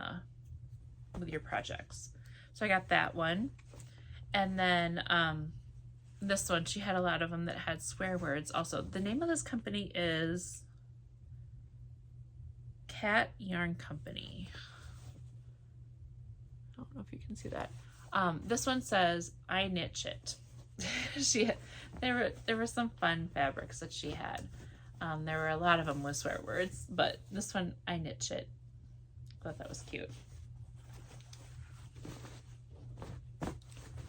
Speaker 1: with your projects. So I got that one. And then this one, she had a lot of them that had swear words. Also, the name of this company is Cat Yarn Company. I don't know if you can see that. This one says, I knit it. There were some fun fabrics that she had. There were a lot of them with swear words, but this one, I knit it. Thought that was cute.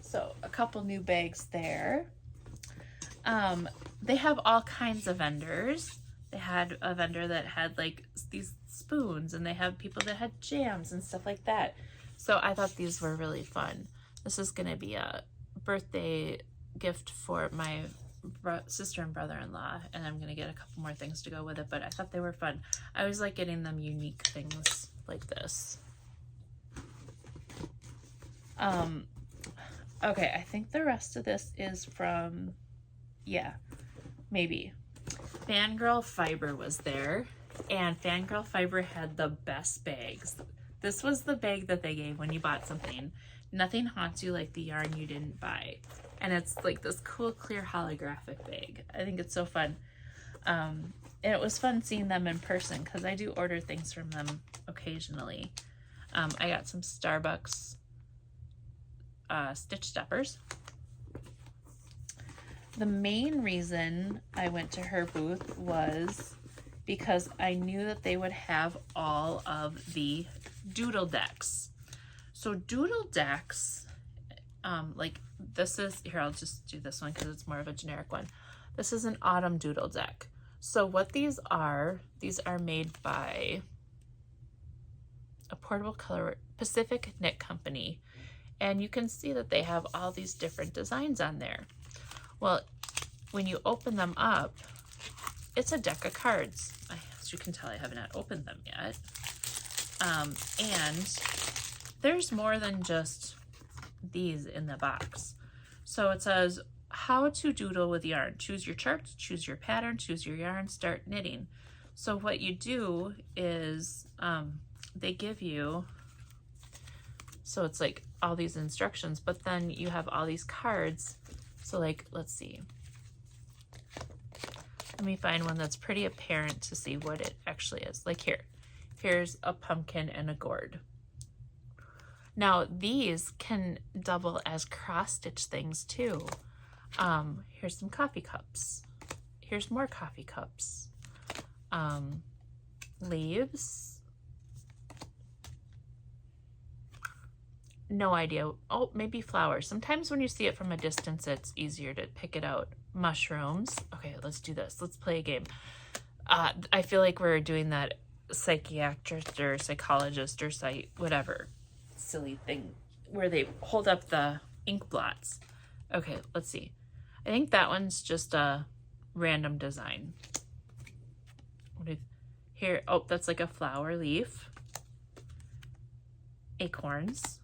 Speaker 1: So a couple new bags there. They have all kinds of vendors. They had a vendor that had like these spoons, and they have people that had jams and stuff like that. So I thought these were really fun. This is gonna be a birthday gift for my sister and brother-in-law, and I'm gonna get a couple more things to go with it, but I thought they were fun. I always like getting them unique things like this. Okay, I think the rest of this is from, yeah, maybe. Fangirl Fiber was there, and Fangirl Fiber had the best bags. This was the bag that they gave when you bought something. Nothing haunts you like the yarn you didn't buy. And it's like this cool, clear holographic bag. I think it's so fun. And it was fun seeing them in person because I do order things from them occasionally. I got some Starbucks stitch steppers. The main reason I went to her booth was because I knew that they would have all of the doodle decks. So doodle decks, like this is, here I'll just do this one because it's more of a generic one. This is an autumn doodle deck. So what these are made by a portable color Pacific Knit Company. And you can see that they have all these different designs on there. Well, when you open them up, it's a deck of cards. As you can tell, I have not opened them yet. And there's more than just these in the box. So it says, how to doodle with yarn. Choose your charts, choose your pattern, choose your yarn, start knitting. So what you do is they give you, so it's like all these instructions, but then you have all these cards. So like, let's see. Let me find one that's pretty apparent to see what it actually is. Like here. Here's a pumpkin and a gourd. Now these can double as cross-stitch things too. Here's some coffee cups. Here's more coffee cups. Leaves. No idea. Oh, maybe flowers. Sometimes when you see it from a distance, it's easier to pick it out. Mushrooms. Okay, let's do this. Let's play a game. I feel like we're doing that psychiatrist or psychologist or whatever silly thing where they hold up the ink blots. Okay, let's see. I think that one's just a random design. Here, oh, that's like a flower leaf. Acorns.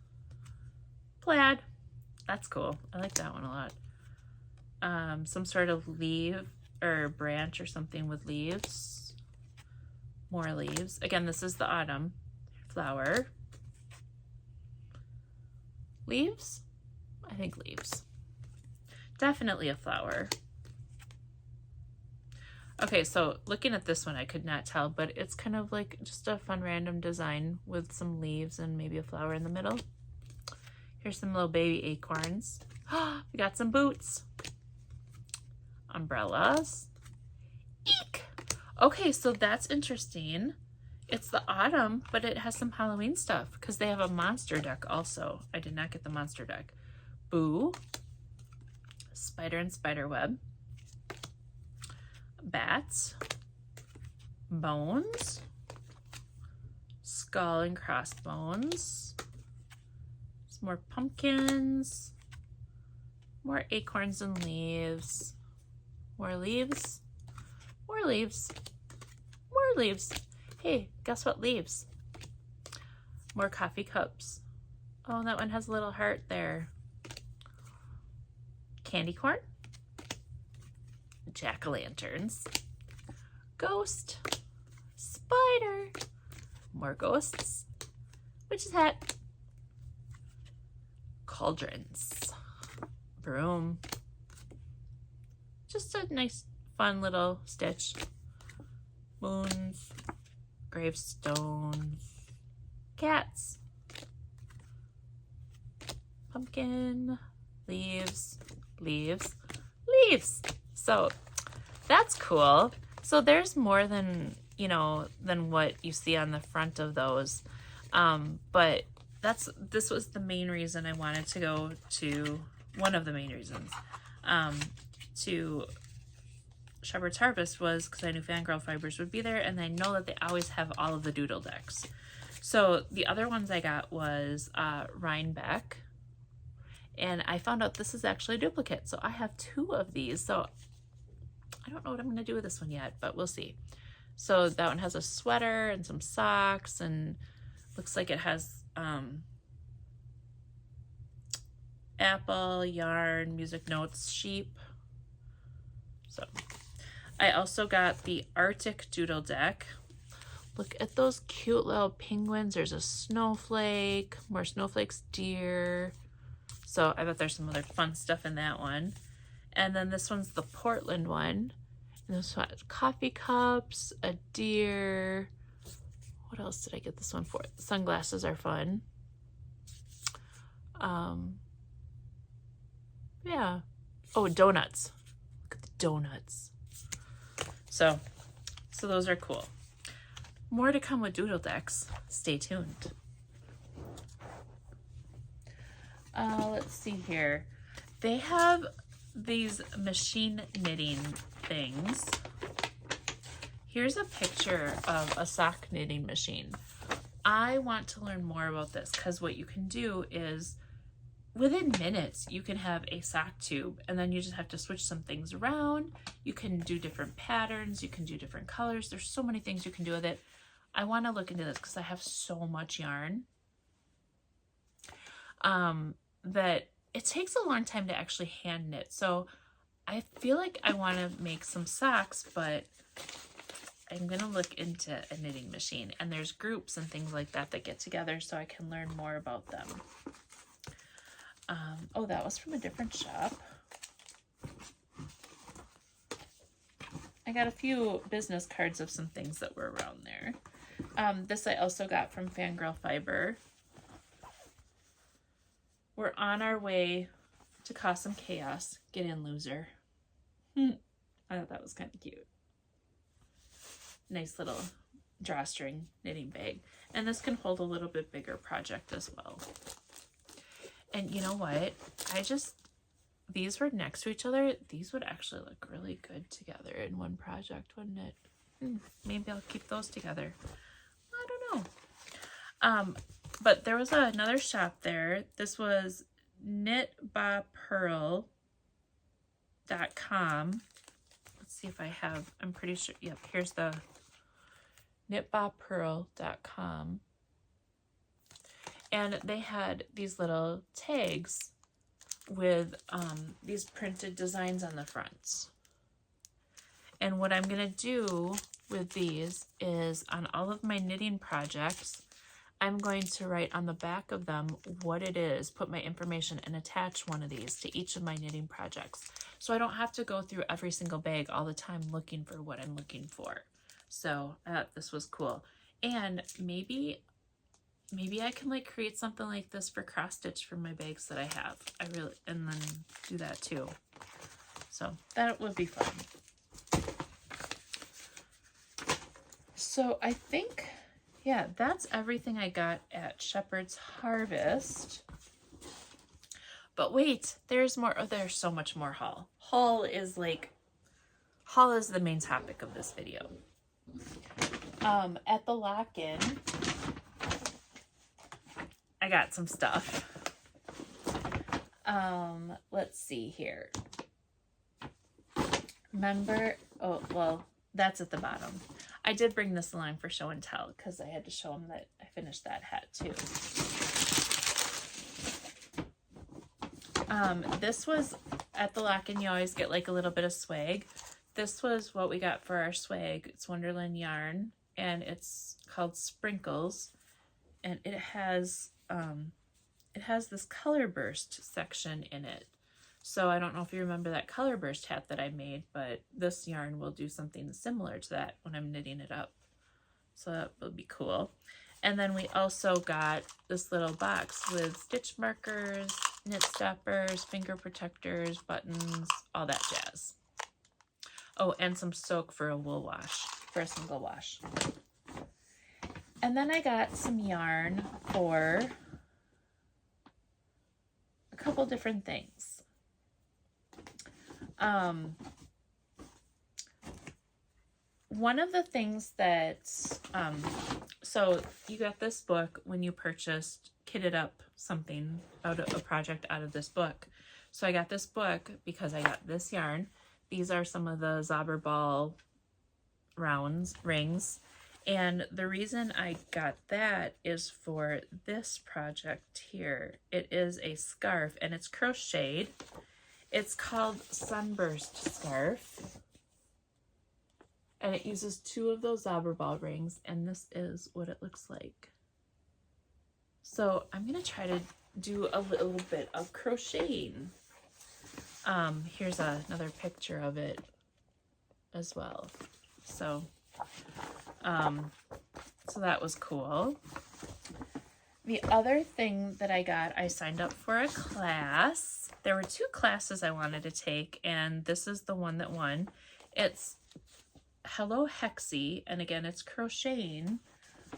Speaker 1: Plaid. That's cool. I like that one a lot. Some sort of leaf or branch or something with leaves. More leaves. Again, this is the autumn. Flower. Leaves? I think leaves. Definitely a flower. Okay, so looking at this one, I could not tell, but it's kind of like just a fun random design with some leaves and maybe a flower in the middle. Here's some little baby acorns. We got some boots. Umbrellas. Eek! Okay, so that's interesting. It's the autumn, but it has some Halloween stuff because they have a monster deck also. I did not get the monster deck. Boo. Spider and spider web. Bats. Bones. Skull and crossbones. Some more pumpkins. More acorns and leaves. More leaves. More leaves. More leaves. Hey, guess what? Leaves. More coffee cups. Oh, that one has a little heart there. Candy corn. Jack-o'-lanterns. Ghost. Spider. More ghosts. Witch's hat. Cauldrons. Broom. Just a nice, fun little stitch. Moons. Gravestones. Cats. Pumpkin. Leaves. Leaves. Leaves. So that's cool. So there's more than, you know, than what you see on the front of those. But this was the main reason I wanted to go to, one of the main reasons, to Shepherd's Harvest was because I knew Fangirl Fibers would be there, and I know that they always have all of the doodle decks. So the other ones I got was Rhinebeck, and I found out this is actually a duplicate. So I have 2 of these. So I don't know what I'm going to do with this one yet, but we'll see. So that one has a sweater and some socks, and looks like it has apple, yarn, music notes, sheep. So I also got the Arctic doodle deck. Look at those cute little penguins. There's a snowflake, more snowflakes, deer. So I bet there's some other fun stuff in that one. And then this one's the Portland one. And this one has coffee cups, a deer. What else did I get this one for? Sunglasses are fun. Yeah. Oh, donuts. Look at the donuts. So those are cool. More to come with doodle decks. Stay tuned. Let's see here. They have these machine knitting things. Here's a picture of a sock knitting machine. I want to learn more about this because what you can do is within minutes you can have a sock tube, and then you just have to switch some things around. You can do different patterns, you can do different colors. There's so many things you can do with it. I want to look into this because I have so much yarn that it takes a long time to actually hand knit. So I feel like I want to make some socks, but I'm going to look into a knitting machine, and there's groups and things like that that get together so I can learn more about them. Oh, that was from a different shop. I got a few business cards of some things that were around there. This I also got from Fangirl Fiber. We're on our way to cause some chaos. Get in, loser. I thought that was kind of cute. Nice little drawstring knitting bag. And this can hold a little bit bigger project as well. And you know what? These were next to each other. These would actually look really good together in one project, wouldn't it? Maybe I'll keep those together. I don't know. But there was another shop there. This was knitbapearl.com. Let's see if I have, I'm pretty sure, yep, here's the knitbapearl.com. And they had these little tags with these printed designs on the fronts. And what I'm going to do with these is on all of my knitting projects, I'm going to write on the back of them what it is, put my information, and attach one of these to each of my knitting projects. So I don't have to go through every single bag all the time looking for what I'm looking for. So I thought this was cool. And maybe I can like create something like this for cross stitch for my bags that I have. And then do that too. So that would be fun. So I think, yeah, that's everything I got at Shepherd's Harvest. But wait, there's more. Oh, there's so much more haul. Haul is the main topic of this video. At the lock-in, I got some stuff. Let's see here. Remember, oh, well, that's at the bottom. I did bring this along for show and tell because I had to show them that I finished that hat too. This was at the lock-in, you always get like a little bit of swag. This was what we got for our swag. It's Wonderland yarn and it's called Sprinkles, and it has this color burst section in it. So I don't know if you remember that color burst hat that I made, but this yarn will do something similar to that when I'm knitting it up. So that will be cool. And then we also got this little box with stitch markers, knit stoppers, finger protectors, buttons, all that jazz. Oh, and some soak for a wool wash, for a single wash. And then I got some yarn for a couple different things. One of the things that, so you got this book when you purchased, kitted up something out of a project out of this book. So I got this book because I got this yarn. These are some of the Zauberball rings. And the reason I got that is for this project here. It is a scarf and it's crocheted. It's called Sunburst Scarf. And it uses 2 of those Zauberball rings, and this is what it looks like. So I'm going to try to do a little bit of crocheting. Here's another picture of it as well. So that was cool. The other thing that I got, I signed up for a class. There were 2 classes I wanted to take, and this is the one that won. It's Hello Hexie, and again, it's crocheting,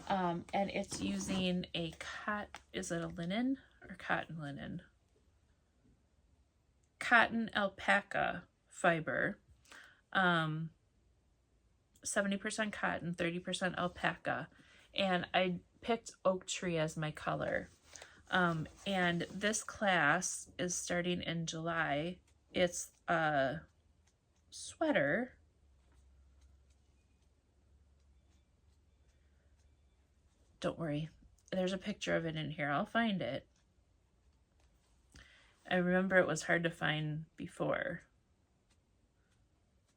Speaker 1: and it's using a is it a linen or cotton linen? Cotton alpaca fiber, 70% cotton, 30% alpaca, and I picked oak tree as my color. And this class is starting in July. It's a sweater. Don't worry, there's a picture of it in here. I'll find it. I remember it was hard to find before,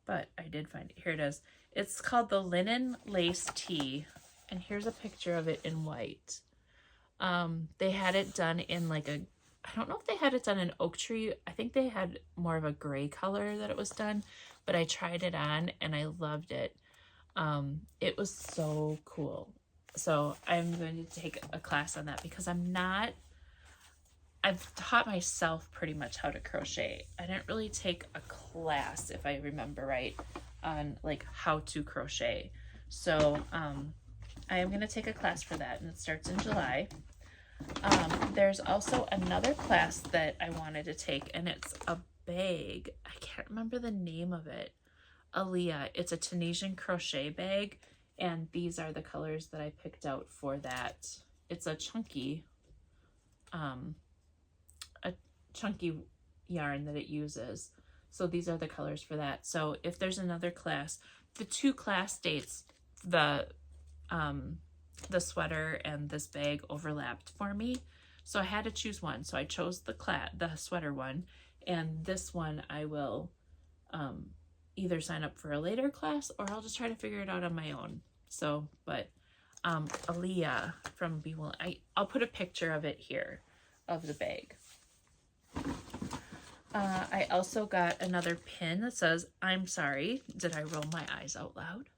Speaker 1: but I did find it. Here it is. It's called the Linen Lace Tee, and here's a picture of it in white. They had it done in like a I don't know if they had it done in oak tree. I think they had more of a gray color that it was done, but I tried it on and I loved it. It was so cool. So I'm going to take a class on that because I've taught myself pretty much how to crochet. I didn't really take a class, if I remember right, on like how to crochet. So I am going to take a class for that, and it starts in July. There's also another class that I wanted to take, and it's a bag. I can't remember the name of it. Aaliyah. It's a Tunisian crochet bag, and these are the colors that I picked out for that. It's a chunky yarn that it uses. So these are the colors for that. So if there's another class, the 2 class dates, the sweater and this bag overlapped for me. So I had to choose one. So I chose the sweater one, and this one I will either sign up for a later class or I'll just try to figure it out on my own. So, but Aaliyah from Be Willing, I'll put a picture of it here, of the bag. I also got another pin that says, "I'm sorry, did I roll my eyes out loud?"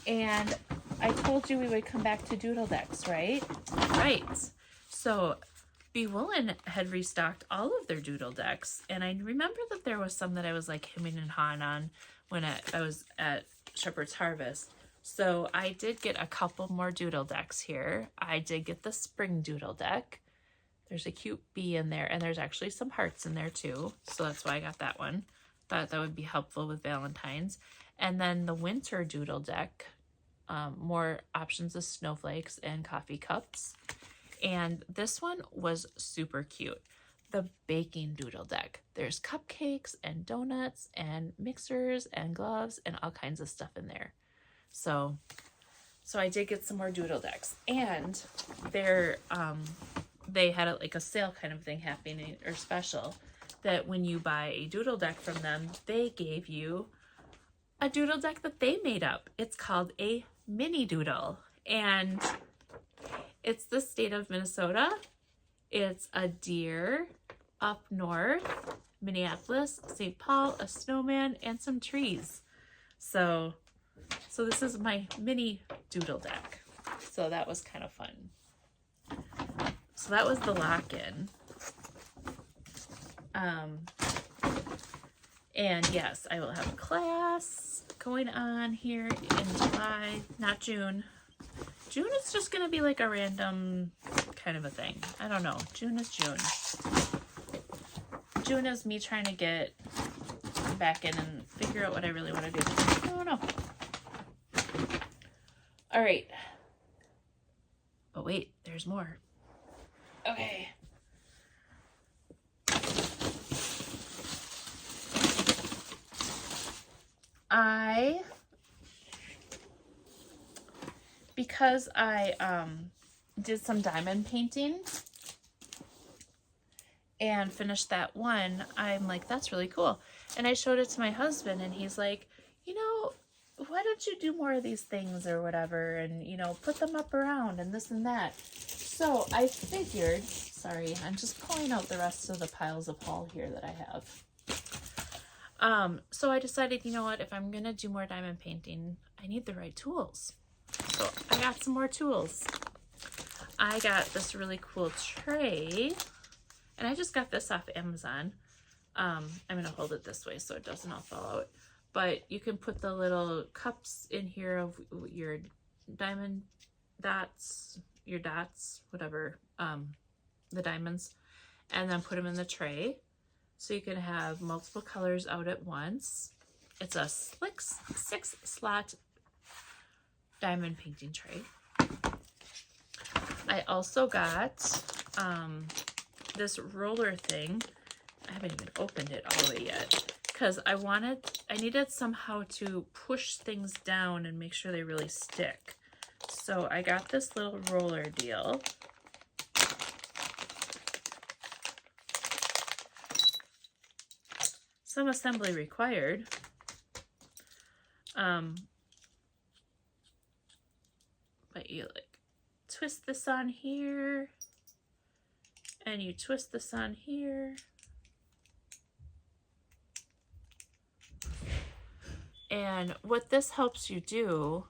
Speaker 1: And I told you we would come back to doodle decks, right? Right. So Be Willing had restocked all of their doodle decks, and I remember that there was some that I was like hemming and hawing on when I was at Shepherd's Harvest. So I did get a couple more doodle decks here. I did get the spring doodle deck. There's a cute bee in there, and there's actually some hearts in there too. So that's why I got that one. Thought that would be helpful with Valentine's. And then the winter doodle deck, more options of snowflakes and coffee cups. And this one was super cute. The baking doodle deck. There's cupcakes and donuts and mixers and gloves and all kinds of stuff in there. So I did get some more doodle decks, and they had like a sale kind of thing happening, or special, that when you buy a doodle deck from them, they gave you a doodle deck that they made up. It's called a mini doodle, and it's the state of Minnesota. It's a deer up north, Minneapolis, St. Paul, a snowman, and some trees. So this is my mini doodle deck. So that was kind of fun. So that was the lock-in. And yes, I will have a class going on here in July, not June. June is just going to be like a random kind of a thing. I don't know. June is June. June is me trying to get back in and figure out what I really want to do. I don't know. All right. But wait, there's more. Okay. Because I did some diamond painting and finished that one, I'm like, that's really cool. And I showed it to my husband, and he's like, you know, why don't you do more of these things or whatever, and, you know, put them up around and this and that. So I figured, sorry, I'm just pulling out the rest of the piles of haul here that I have. So I decided, you know what, if I'm going to do more diamond painting, I need the right tools. So I got some more tools. I got this really cool tray, and I just got this off Amazon. I'm going to hold it this way so it doesn't all fall out. But you can put the little cups in here of your diamond dots, whatever, the diamonds, and then put them in the tray. So you can have multiple colors out at once. It's a 6-slot diamond painting tray. I also got this roller thing. I haven't even opened it all the way yet, because I needed somehow to push things down and make sure they really stick. So I got this little roller deal. Some assembly required. But you like twist this on here, And you twist this on here. And what this helps you do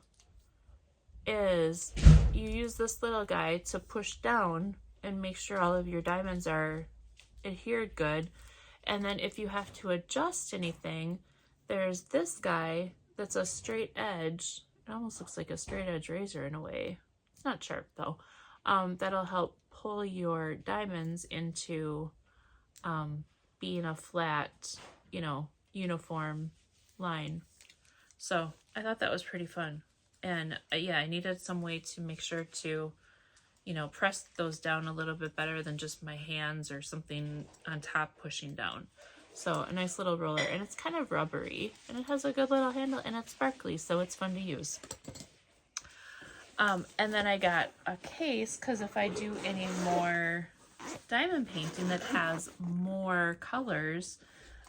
Speaker 1: is you use this little guy to push down and make sure all of your diamonds are adhered good. And then if you have to adjust anything, there's this guy that's a straight edge. It almost looks like a straight edge razor in a way. It's not sharp though. That'll help pull your diamonds into being a flat, you know, uniform line. So I thought that was pretty fun. And yeah, I needed some way to make sure to, you know, press those down a little bit better than just my hands or something on top pushing down. So a nice little roller, and it's kind of rubbery, and it has a good little handle, and it's sparkly, so it's fun to use. And then I got a case, because if I do any more diamond painting that has more colors,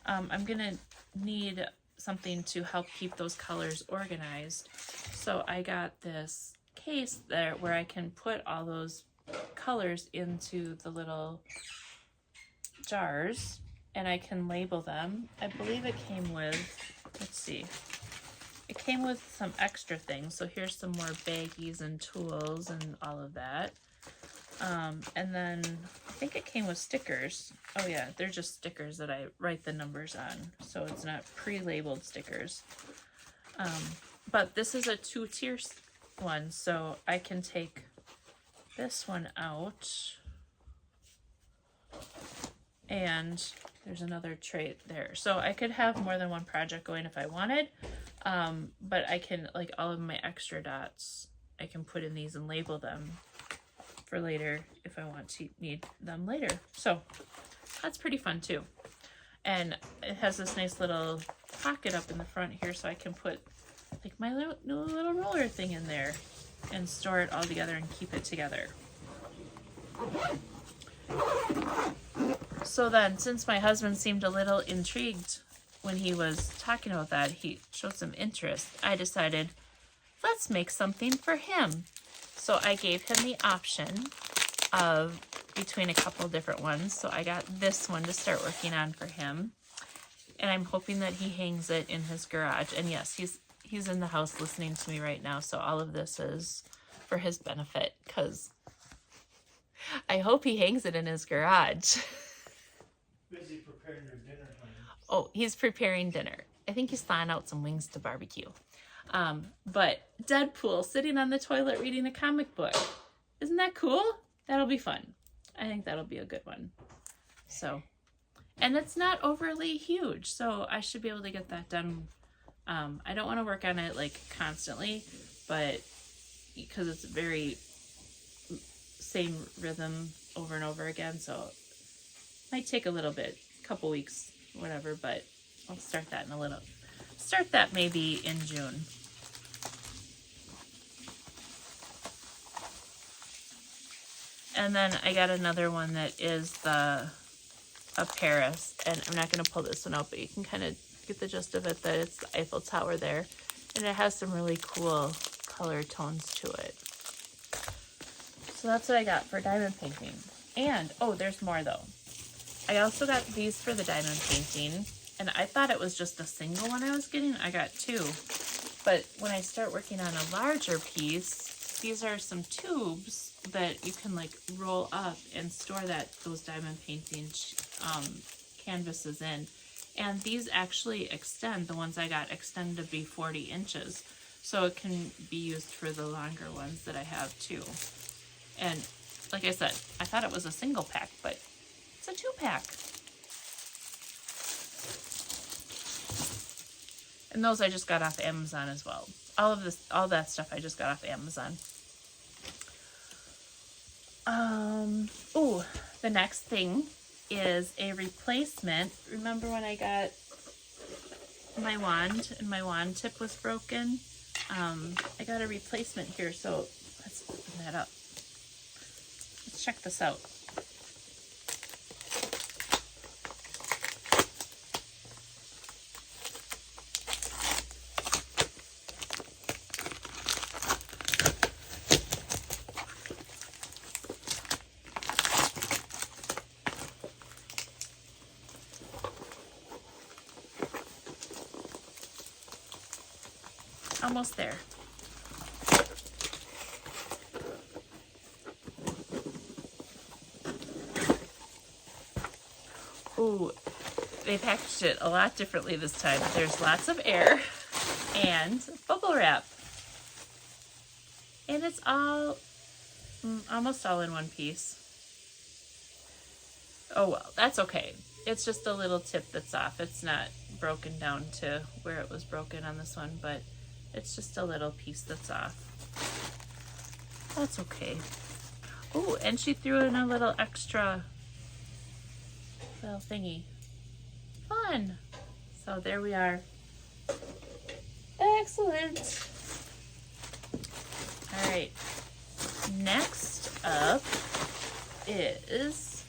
Speaker 1: I'm gonna need something to help keep those colors organized. So I got this case there where I can put all those colors into the little jars, and I can label them. I believe it came with, let's see, it came with some extra things. So here's some more baggies and tools and all of that. And then I think it came with stickers. Oh yeah, they're just stickers that I write the numbers on. So it's not pre-labeled stickers. But this is a 2-tier one, so I can take this one out. And there's another tray there. So I could have more than one project going if I wanted. But I can, like, all of my extra dots, I can put in these and label them for later if I want to need them later. So that's pretty fun too. And it has this nice little pocket up in the front here, so I can put like my little roller thing in there and store it all together and keep it together. So then, since my husband seemed a little intrigued when he was talking about that, he showed some interest, I decided, let's make something for him. So I gave him the option of between a couple different ones. So I got this one to start working on for him. And I'm hoping that he hangs it in his garage. And yes, he's in the house listening to me right now. So all of this is for his benefit, because I hope he hangs it in his garage.
Speaker 2: Busy preparing your dinner, honey.
Speaker 1: Oh, he's preparing dinner. I think he's thawing out some wings to barbecue. But Deadpool sitting on the toilet reading a comic book. Isn't that cool? That'll be fun. I think that'll be a good one. So, and it's not overly huge, so I should be able to get that done. I don't want to work on it like constantly, but because it's very same rhythm over and over again, so it might take a little bit, a couple weeks, whatever, but I'll start that in a little. Start that maybe in June. And then I got another one that is the apparel, and I'm not going to pull this one out, but you can kind of get the gist of it, that it's the Eiffel Tower there, and it has some really cool color tones to it. So that's what I got for diamond painting. And, oh, there's more though. I also got these for the diamond painting, and I thought it was just a single one I was getting. I got two. But when I start working on a larger piece, these are some tubes that you can like roll up and store those diamond painting canvases in. And these actually extend, the ones I got extend to be 40 inches. So it can be used for the longer ones that I have too. And like I said, I thought it was a single pack, but it's a 2-pack. And those I just got off Amazon as well. All that stuff I just got off Amazon. Oh, the next thing is a replacement. Remember when I got my wand and my wand tip was broken? I got a replacement here, so let's open that up. Let's check this out. Almost there. Ooh, they packaged it a lot differently this time. There's lots of air and bubble wrap. And it's all, almost all in one piece. Oh well, that's okay. It's just a little tip that's off. It's not broken down to where it was broken on this one, but it's just a little piece that's off. That's okay. Oh, and she threw in a little extra little thingy. Fun. So there we are. Excellent. All right. Next up is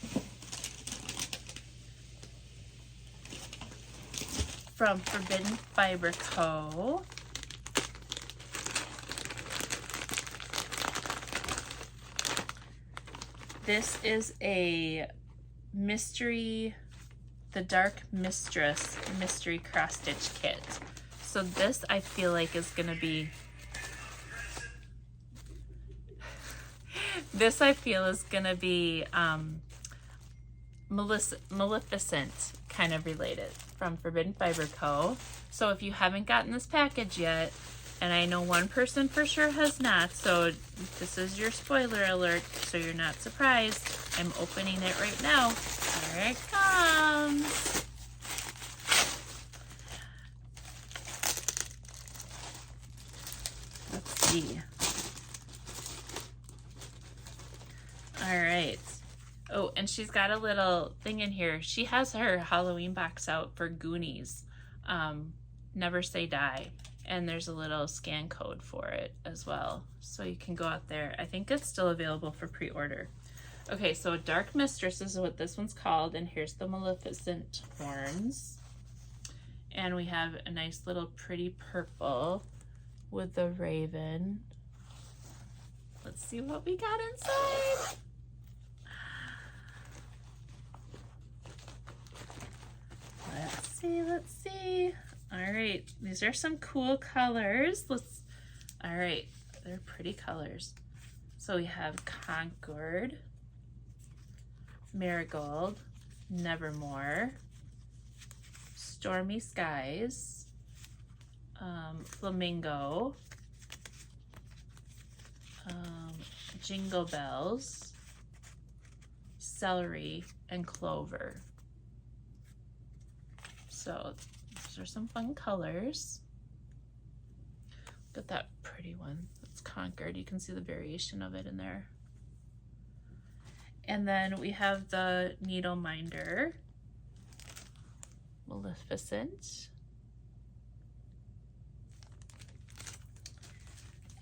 Speaker 1: from Forbidden Fiber Co. This is a mystery, the Dark Mistress mystery cross stitch kit. So this I feel like is gonna be, this I feel is gonna be Maleficent kind of related from Forbidden Fiber Co. So if you haven't gotten this package yet, and I know one person for sure has not, so this is your spoiler alert, so you're not surprised. I'm opening it right now. Here it comes. Let's see. All right. Oh, and she's got a little thing in here. She has her Halloween box out for Goonies. Never Say Die. And there's a little scan code for it as well. So you can go out there. I think it's still available for pre-order. Okay, so Dark Mistress is what this one's called. And here's the Maleficent horns. And we have a nice little pretty purple with the raven. Let's see what we got inside. Let's see. All right, these are some cool colors. All right, they're pretty colors. So we have Concord, Marigold, Nevermore, Stormy Skies, Flamingo, Jingle Bells, Celery, and Clover. So those are some fun colors. Look at that pretty one. That's Concord. You can see the variation of it in there. And then we have the Needle Minder, Maleficent.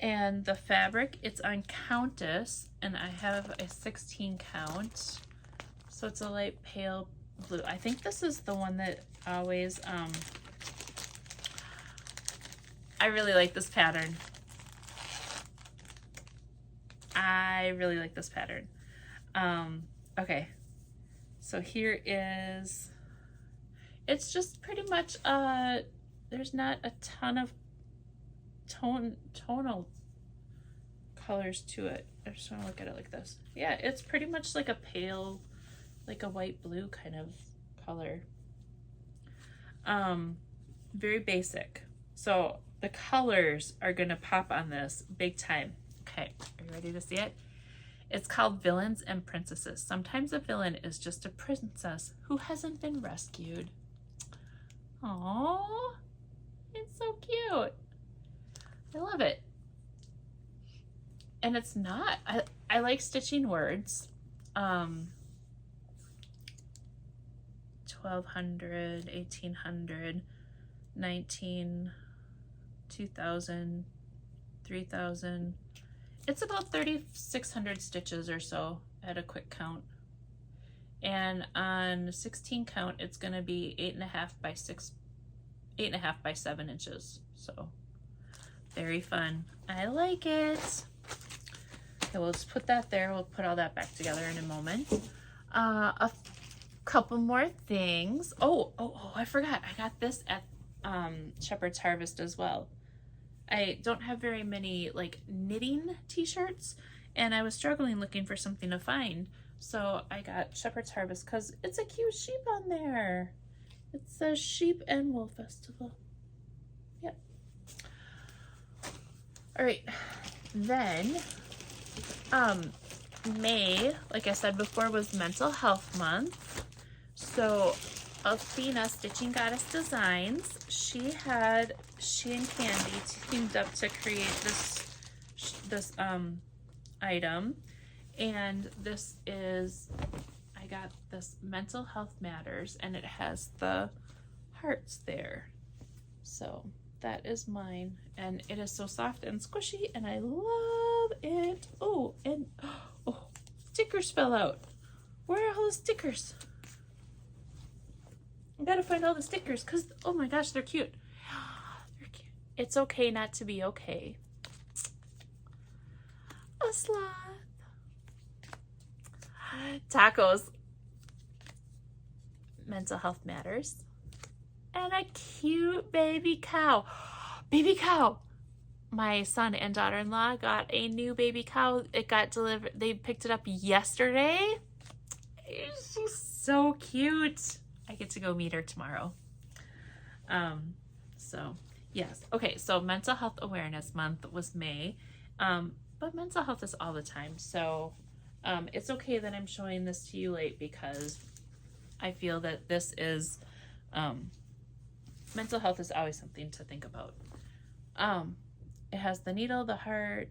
Speaker 1: And the fabric, it's on Countess, and I have a 16 count. So it's a light pale blue. I think this is the one that always, I really like this pattern. I really like this pattern. Okay, so here is, it's just pretty much, there's not a ton of tonal colors to it. I just want to look at it like this. Yeah, it's pretty much like a pale, like a white blue kind of color. Very basic. So the colors are gonna pop on this big time. Okay, are you ready to see it? It's called Villains and Princesses. Sometimes a villain is just a princess who hasn't been rescued. Aww, it's so cute. I love it. And it's not, I like stitching words. 1200, 1800, 19, 2000, 3000. It's about 3,600 stitches or so at a quick count. And on 16 count, it's gonna be 8.5 by 7 inches. So very fun. I like it. Okay, we'll just put that there. We'll put all that back together in a moment. A couple more things. Oh, I forgot. I got this at Shepherd's Harvest as well. I don't have very many like knitting t-shirts, and I was struggling looking for something to find. So I got Shepherd's Harvest because it's a cute sheep on there. It says Sheep and Wool Festival. Yep. All right. Then, May, like I said before, was Mental Health Month. So Athena, Stitching Goddess Designs, she and Candy teamed up to create this item. And this is, I got this Mental Health Matters, and it has the hearts there. So that is mine, and it is so soft and squishy, and I love it. Oh, and oh, stickers fell out. Where are all the stickers? I gotta find all the stickers because, oh my gosh, they're cute. They're cute. It's okay not to be okay. A sloth. Tacos. Mental Health Matters. And a cute baby cow. Baby cow. My son and daughter-in-law got a new baby cow. It got delivered. They picked it up yesterday. She's so cute. I get to go meet her tomorrow. So yes. Okay, so Mental Health Awareness Month was May. But mental health is all the time. So it's okay that I'm showing this to you late because I feel that this is, mental health is always something to think about. It has the needle, the heart,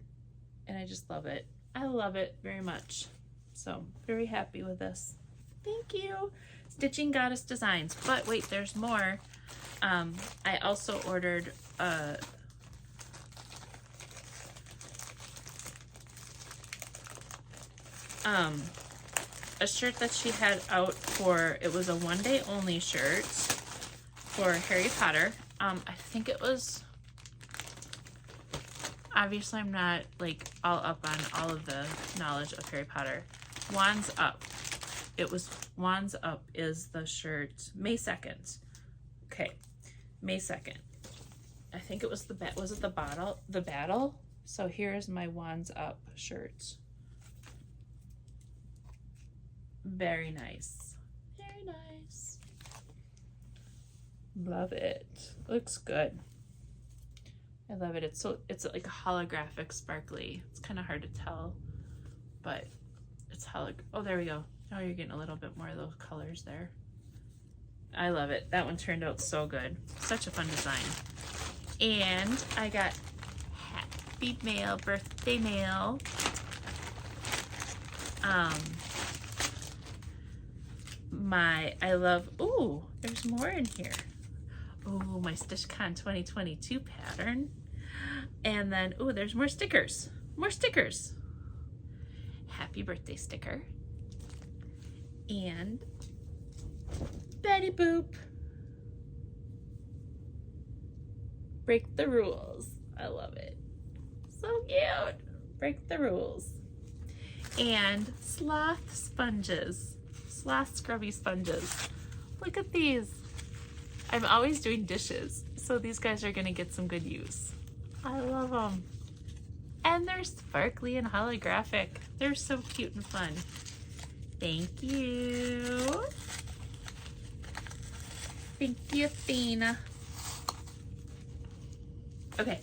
Speaker 1: and I just love it. I love it very much. So very happy with this. Thank you. Stitching Goddess Designs. But wait, there's more. I also ordered a shirt that she had out for, it was a one-day only shirt for Harry Potter. I think it was, obviously I'm not like all up on all of the knowledge of Harry Potter. Wands Up. It was Wands Up is the shirt. May 2nd. Okay. May 2nd. I think it was was it the battle? So here's my Wands Up shirt. Very nice. Very nice. Love it. Looks good. I love it. It's like a holographic sparkly. It's kind of hard to tell, but it's oh, there we go. Now you're getting a little bit more of those colors there. I love it. That one turned out so good. Such a fun design. And I got happy mail, birthday mail. I love, ooh, there's more in here. Ooh, my StitchCon 2022 pattern. And then, ooh, there's more stickers. More stickers. Happy birthday sticker. And Betty Boop. Break the rules. I love it. So cute. Break the rules. And sloth sponges. Sloth scrubby sponges. Look at these. I'm always doing dishes, so these guys are gonna get some good use. I love them. And they're sparkly and holographic. They're so cute and fun. Thank you. Thank you, Athena. Okay.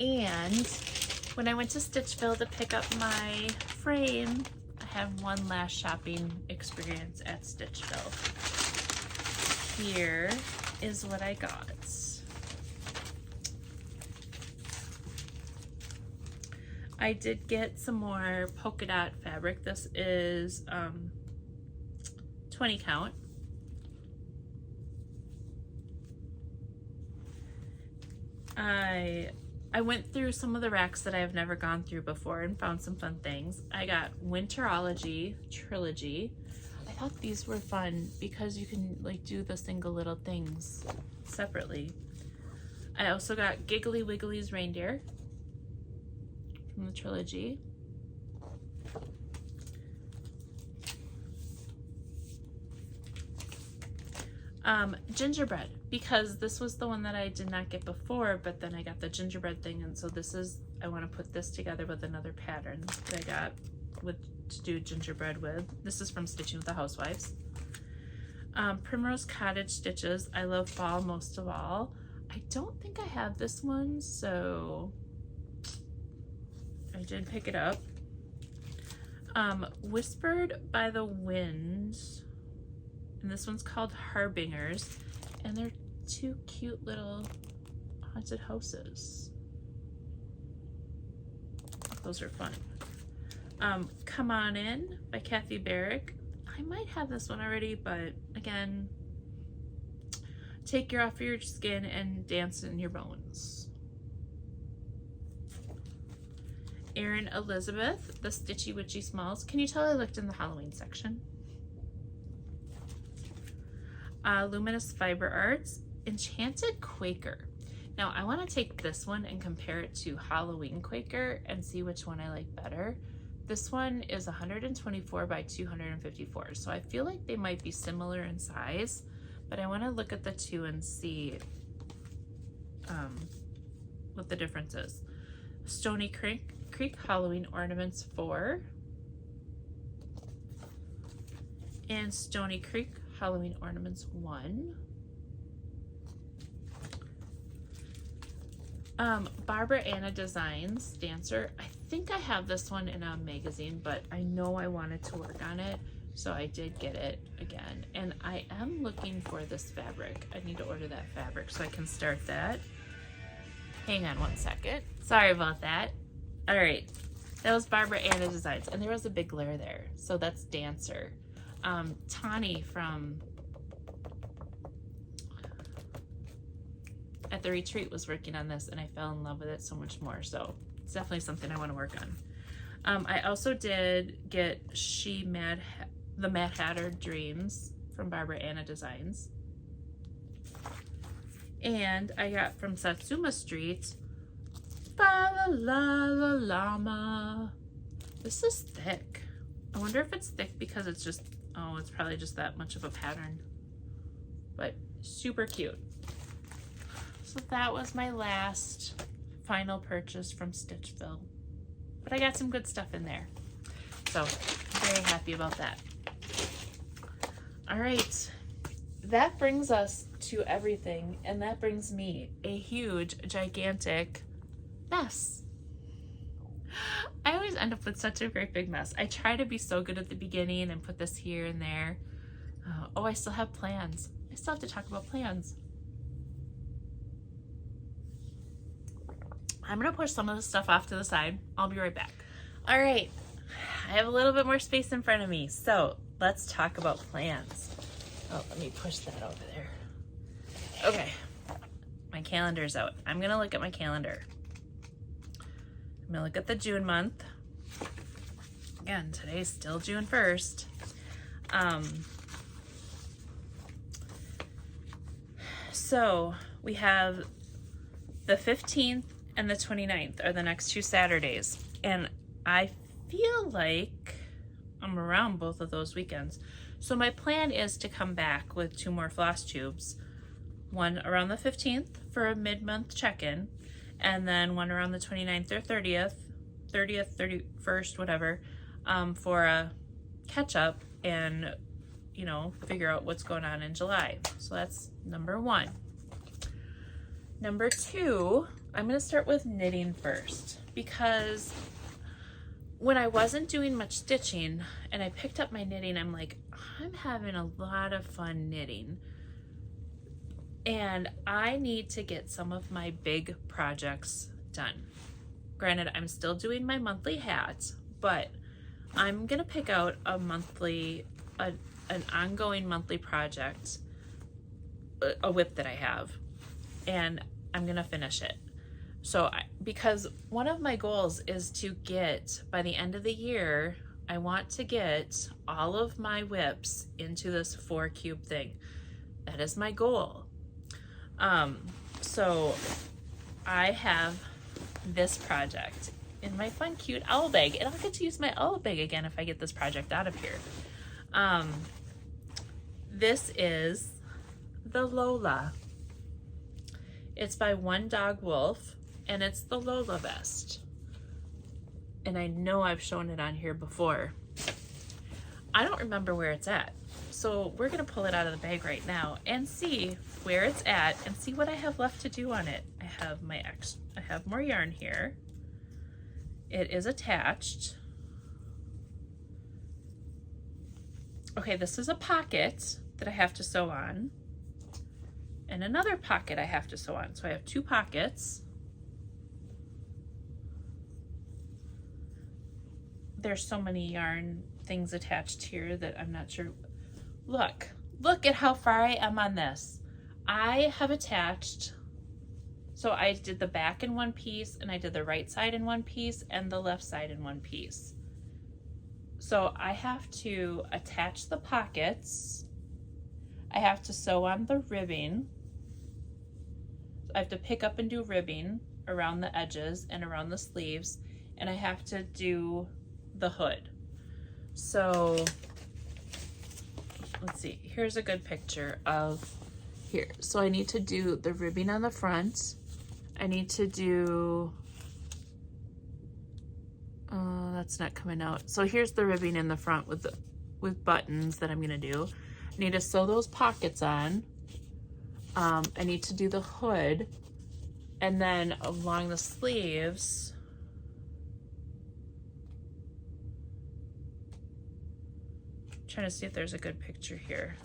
Speaker 1: And when I went to Stitchville to pick up my frame, I have one last shopping experience at Stitchville. Here is what I got. I did get some more polka dot fabric. This is 20 count. I went through some of the racks that I've never gone through before and found some fun things. I got Winterology Trilogy. I thought these were fun because you can like do the single little things separately. I also got Giggly Wiggly's Reindeer from the trilogy. Gingerbread. because this was the one that I did not get before, but then I got the gingerbread thing, and so this is, I want to put this together with another pattern that I got to do gingerbread with. This is from Stitching with the Housewives. Primrose Cottage stitches. I love fall most of all. I don't think I have this one, so I did pick it up. Whispered by the Wind, and this one's called Harbingers, and they're two cute little haunted houses. Those are fun. Come On In by Kathy Barrick. I might have this one already, but again, take your off your skin and dance in your bones. Erin Elizabeth, The Stitchy Witchy Smalls. Can you tell I looked in the Halloween section? Luminous Fiber Arts, Enchanted Quaker. Now I want to take this one and compare it to Halloween Quaker and see which one I like better. This one is 124 by 254, so I feel like they might be similar in size, but I want to look at the two and see what the difference is. Stony Creek Halloween Ornaments 4 and Stony Creek Halloween Ornaments 1. Barbara Anna Designs Dancer. I think I have this one in a magazine, but I know I wanted to work on it, so I did get it again. And I am looking for this fabric. I need to order that fabric so I can start that. Hang on one second. Sorry about that. All right, that was Barbara Anna Designs, and there was a big glare there, so that's Dancer. Tani from At the Retreat was working on this, and I fell in love with it so much more, so it's definitely something I want to work on. I also did get the Mad Hatter Dreams from Barbara Anna Designs, and I got from Satsuma Street Ba La La La Llama. This is thick. I wonder if it's thick because it's just, oh, it's probably just that much of a pattern, but super cute. So that was my last final purchase from Stitchville, but I got some good stuff in there, so I'm very happy about that. All right, that brings us to everything, and that brings me a huge, gigantic mess. I always end up with such a great big mess. I try to be so good at the beginning and put this here and there. Oh, I still have plans. I still have to talk about plans. I'm gonna push some of this stuff off to the side. I'll be right back. All right, I have a little bit more space in front of me, so let's talk about plans. Oh, let me push that over there. Okay, my calendar's out. I'm gonna look at my calendar. I'm gonna look at the June month. Again, today's still June 1st. So we have the 15th and the 29th are the next two Saturdays, and I feel like I'm around both of those weekends. So my plan is to come back with 2 more floss tubes, one around the 15th for a mid-month check-in, and then one around the 29th or 30th, 31st, whatever, for a catch-up and, you know, figure out what's going on in July. So that's number 1. Number 2, I'm going to start with knitting first, because when I wasn't doing much stitching and I picked up my knitting, I'm like, I'm having a lot of fun knitting, and I need to get some of my big projects done. Granted, I'm still doing my monthly hats, but I'm gonna pick out a monthly, an ongoing monthly project, a whip that I have, and I'm gonna finish it. So because one of my goals is to get, by the end of the year, I want to get all of my whips into this 4-cube thing. That is my goal. So I have this project in my fun, cute owl bag, and I'll get to use my owl bag again if I get this project out of here. This is the Lola. It's by One Dog Wolf, and it's the Lola vest. And I know I've shown it on here before. I don't remember where it's at. So we're gonna pull it out of the bag right now and see where it's at and see what I have left to do on it. I have more yarn here. It is attached. Okay, this is a pocket that I have to sew on, and another pocket I have to sew on. So I have 2 pockets. There's so many yarn things attached here that I'm not sure. Look at how far I am on this. I have attached, so I did the back in one piece, and I did the right side in one piece, and the left side in one piece. So I have to attach the pockets. I have to sew on the ribbing. I have to pick up and do ribbing around the edges and around the sleeves, and I have to do the hood. So let's see, here's a good picture of here. So I need to do the ribbing on the front. I need to do, that's not coming out. So here's the ribbing in the front with buttons that I'm gonna do. I need to sew those pockets on. I need to do the hood, and then along the sleeves, I'm trying to see if there's a good picture here.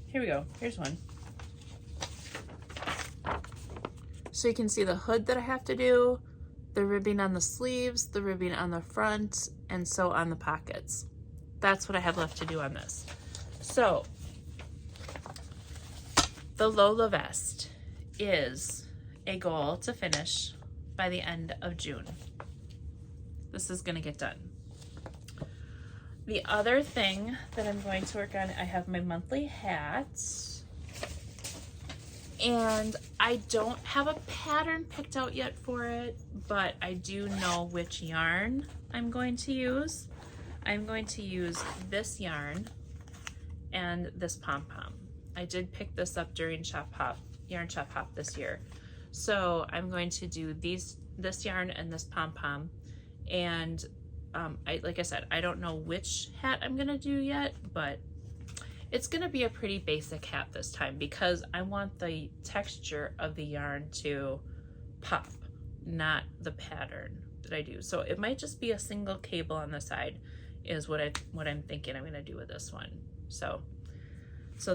Speaker 1: Here we go, here's one. So you can see the hood that I have to do, the ribbing on the sleeves, the ribbing on the front, and sew on the pockets. That's what I have left to do on this. So the Lola vest is a goal to finish by the end of June. This is gonna get done. The other thing that I'm going to work on, I have my monthly hats, and I don't have a pattern picked out yet for it, but I do know which yarn I'm going to use. I'm going to use this yarn and this pom-pom. I did pick this up during Yarn Shop Hop this year. So I'm going to do this yarn and this pom-pom, and like I said, I don't know which hat I'm gonna do yet, but it's gonna be a pretty basic hat this time because I want the texture of the yarn to pop, not the pattern that I do. So it might just be a single cable on the side is what I'm thinking I'm gonna do with this one. So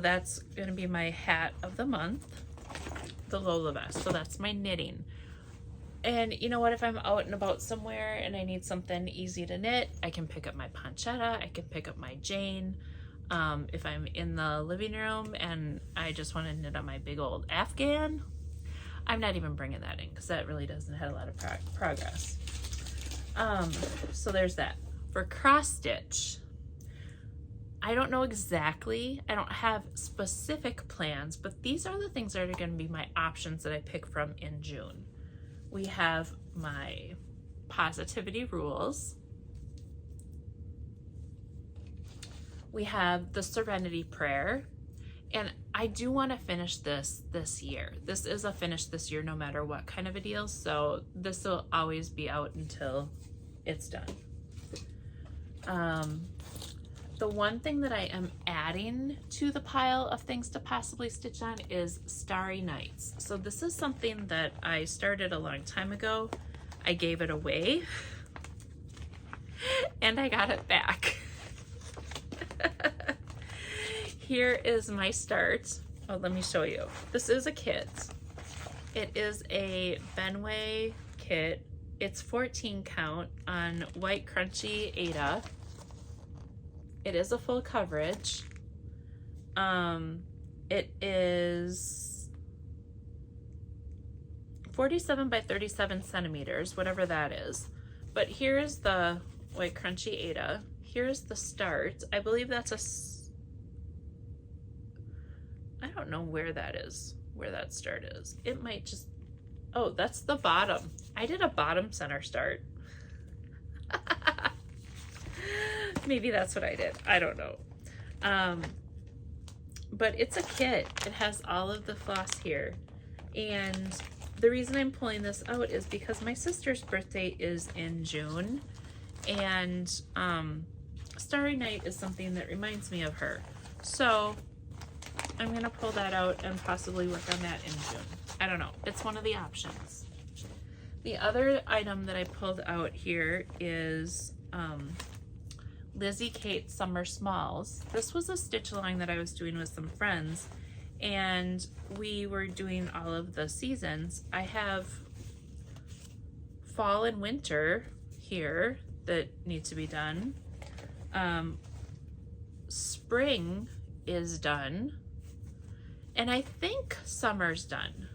Speaker 1: that's gonna be my hat of the month, the Lola vest. So that's my knitting. And you know what, if I'm out and about somewhere and I need something easy to knit, I can pick up my pancetta, I can pick up my Jane. If I'm in the living room and I just want to knit on my big old Afghan, I'm not even bringing that in because that really doesn't have a lot of progress. So there's that. For cross stitch, I don't know exactly, I don't have specific plans, but these are the things that are going to be my options that I pick from in June. We have my positivity rules. We have the serenity prayer, and I do want to finish this year. This is a finish this year no matter what kind of a deal, so this will always be out until it's done. The one thing that I am adding to the pile of things to possibly stitch on is Starry Nights. So this is something that I started a long time ago. I gave it away and I got it back. Here is my start. Oh, let me show you. This is a kit. It is a Benway kit. It's 14 count on white crunchy Aida. It is a full coverage. It is 47 by 37 centimeters, whatever that is. But here's the white crunchy Aida. Here's the start. I believe that's I don't know where that is, where that start is. It might just, oh, that's the bottom. I did a bottom center start. Maybe that's what I did. I don't know. But it's a kit. It has all of the floss here. And the reason I'm pulling this out is because my sister's birthday is in June. And Starry Night is something that reminds me of her. So I'm going to pull that out and possibly work on that in June. I don't know. It's one of the options. The other item that I pulled out here is Lizzie Kate Summer Smalls. This was a stitch along that I was doing with some friends, and we were doing all of the seasons. I have fall and winter here that need to be done. Spring is done, and I think summer's done,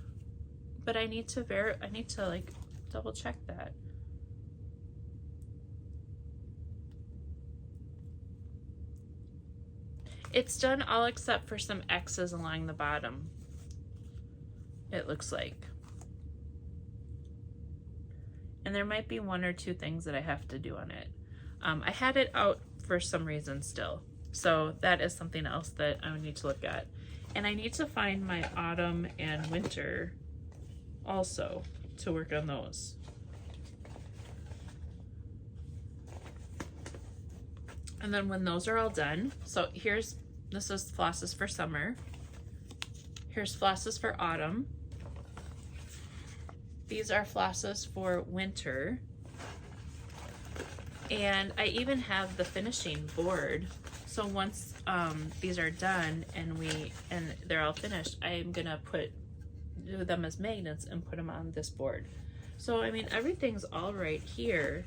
Speaker 1: but I need to like double check that. It's done all except for some X's along the bottom, it looks like. And there might be one or two things that I have to do on it. I had it out for some reason still. So that is something else that I would need to look at. And I need to find my autumn and winter also to work on those. And then when those are all done, so this is flosses for summer. Here's flosses for autumn. These are flosses for winter. And I even have the finishing board. So once these are done and they're all finished, I'm gonna do them as magnets and put them on this board. So I mean, everything's all right here.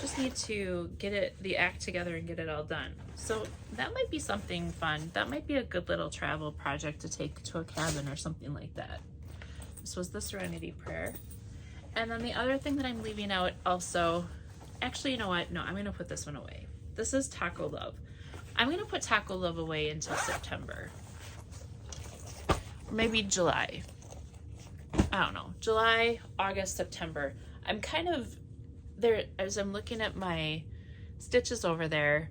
Speaker 1: Just need to get the act together and get it all done. So that might be something fun. That might be a good little travel project to take to a cabin or something like that. This was the Serenity Prayer. And then the other thing that I'm leaving out also, actually, you know what? No, I'm gonna put this one away. This is Taco Love. I'm gonna put Taco Love away until September. Or maybe July. I don't know. July, August, September. I'm kind of there as I'm looking at my stitches over there.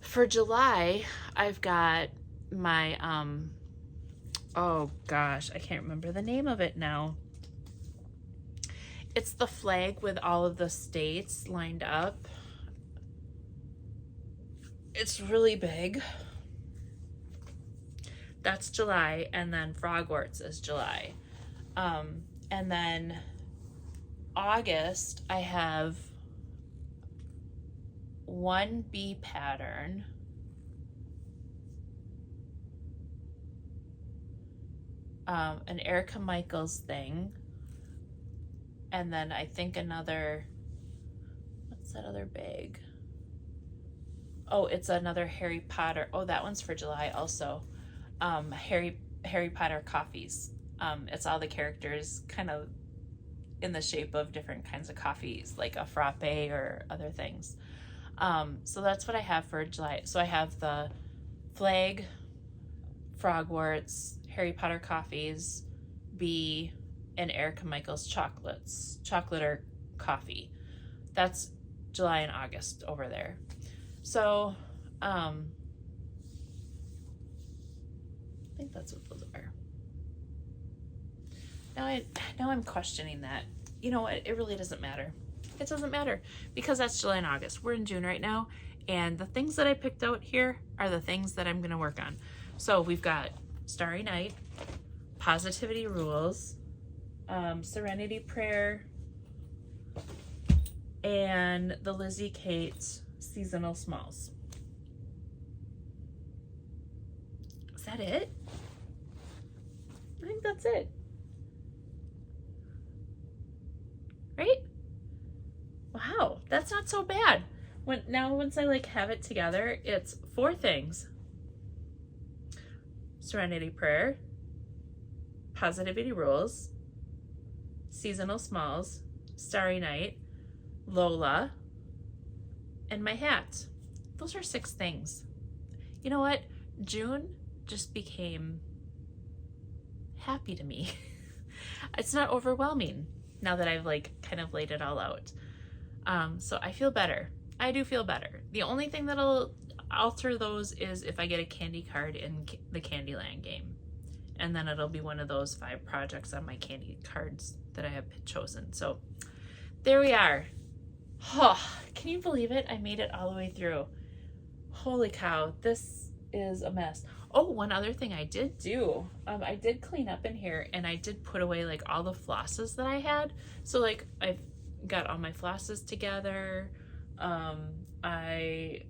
Speaker 1: For July, I've got my, oh gosh, I can't remember the name of it now. It's the flag with all of the states lined up. It's really big. That's July, and then Frogwarts is July. And then August, I have one bee pattern. An Erica Michaels thing. And then I think another, what's that other bag? Oh, it's another Harry Potter. Oh, that one's for July also. Harry Potter coffees. It's all the characters kind of in the shape of different kinds of coffees, like a frappe or other things. So that's what I have for July. So I have the flag, Frogwarts, Harry Potter coffees, bee, and Erica Michaels chocolate or coffee. That's July and August over there. So I think that's what those are. Now I'm questioning that. You know what? It really doesn't matter. It doesn't matter because that's July and August. We're in June right now, and the things that I picked out here are the things that I'm going to work on. So we've got Starry Night, Positivity Rules, Serenity Prayer, and the Lizzie Kate Seasonal Smalls. Is that it? I think that's it. Right? Wow, that's not so bad. Once I like have it together, it's 4 things. Serenity Prayer, Positivity Rules, Seasonal Smalls, Starry Night, Lola, and my hat. Those are 6 things. You know what? June just became happy to me. It's not overwhelming now that I've like kind of laid it all out. So I feel better. I do feel better. The only thing that'll alter those is if I get a candy card in the Candyland game. And then it'll be one of those 5 projects on my candy cards that I have chosen. So there we are. Oh, can you believe it? I made it all the way through. Holy cow, this is a mess. Oh, one other thing I did do, I did clean up in here, and I did put away like all the flosses that I had. So like I've got all my flosses together. I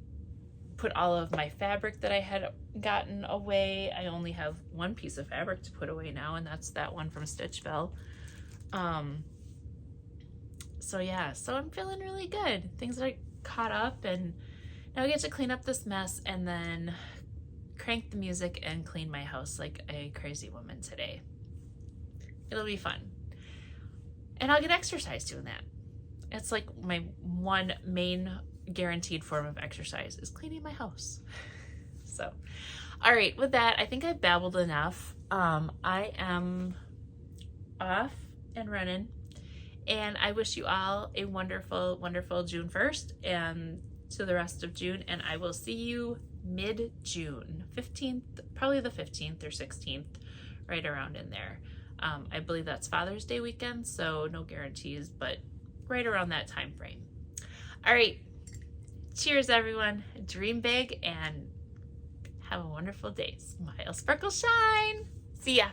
Speaker 1: put all of my fabric that I had gotten away. I only have one piece of fabric to put away now, and that's that one from Stitchville. So yeah, so I'm feeling really good. Things are caught up, and now I get to clean up this mess and then crank the music and clean my house like a crazy woman today. It'll be fun. And I'll get exercise doing that. It's like my one main guaranteed form of exercise is cleaning my house. So, all right, with that, I think I've babbled enough. I am off and running, and I wish you all a wonderful, wonderful June 1st and to the rest of June, and I will see you mid-June, 15th, probably the 15th or 16th, right around in there. I believe that's Father's Day weekend, so no guarantees, but right around that time frame. All right, cheers everyone. Dream big and have a wonderful day. Smile, sparkle, shine. See ya.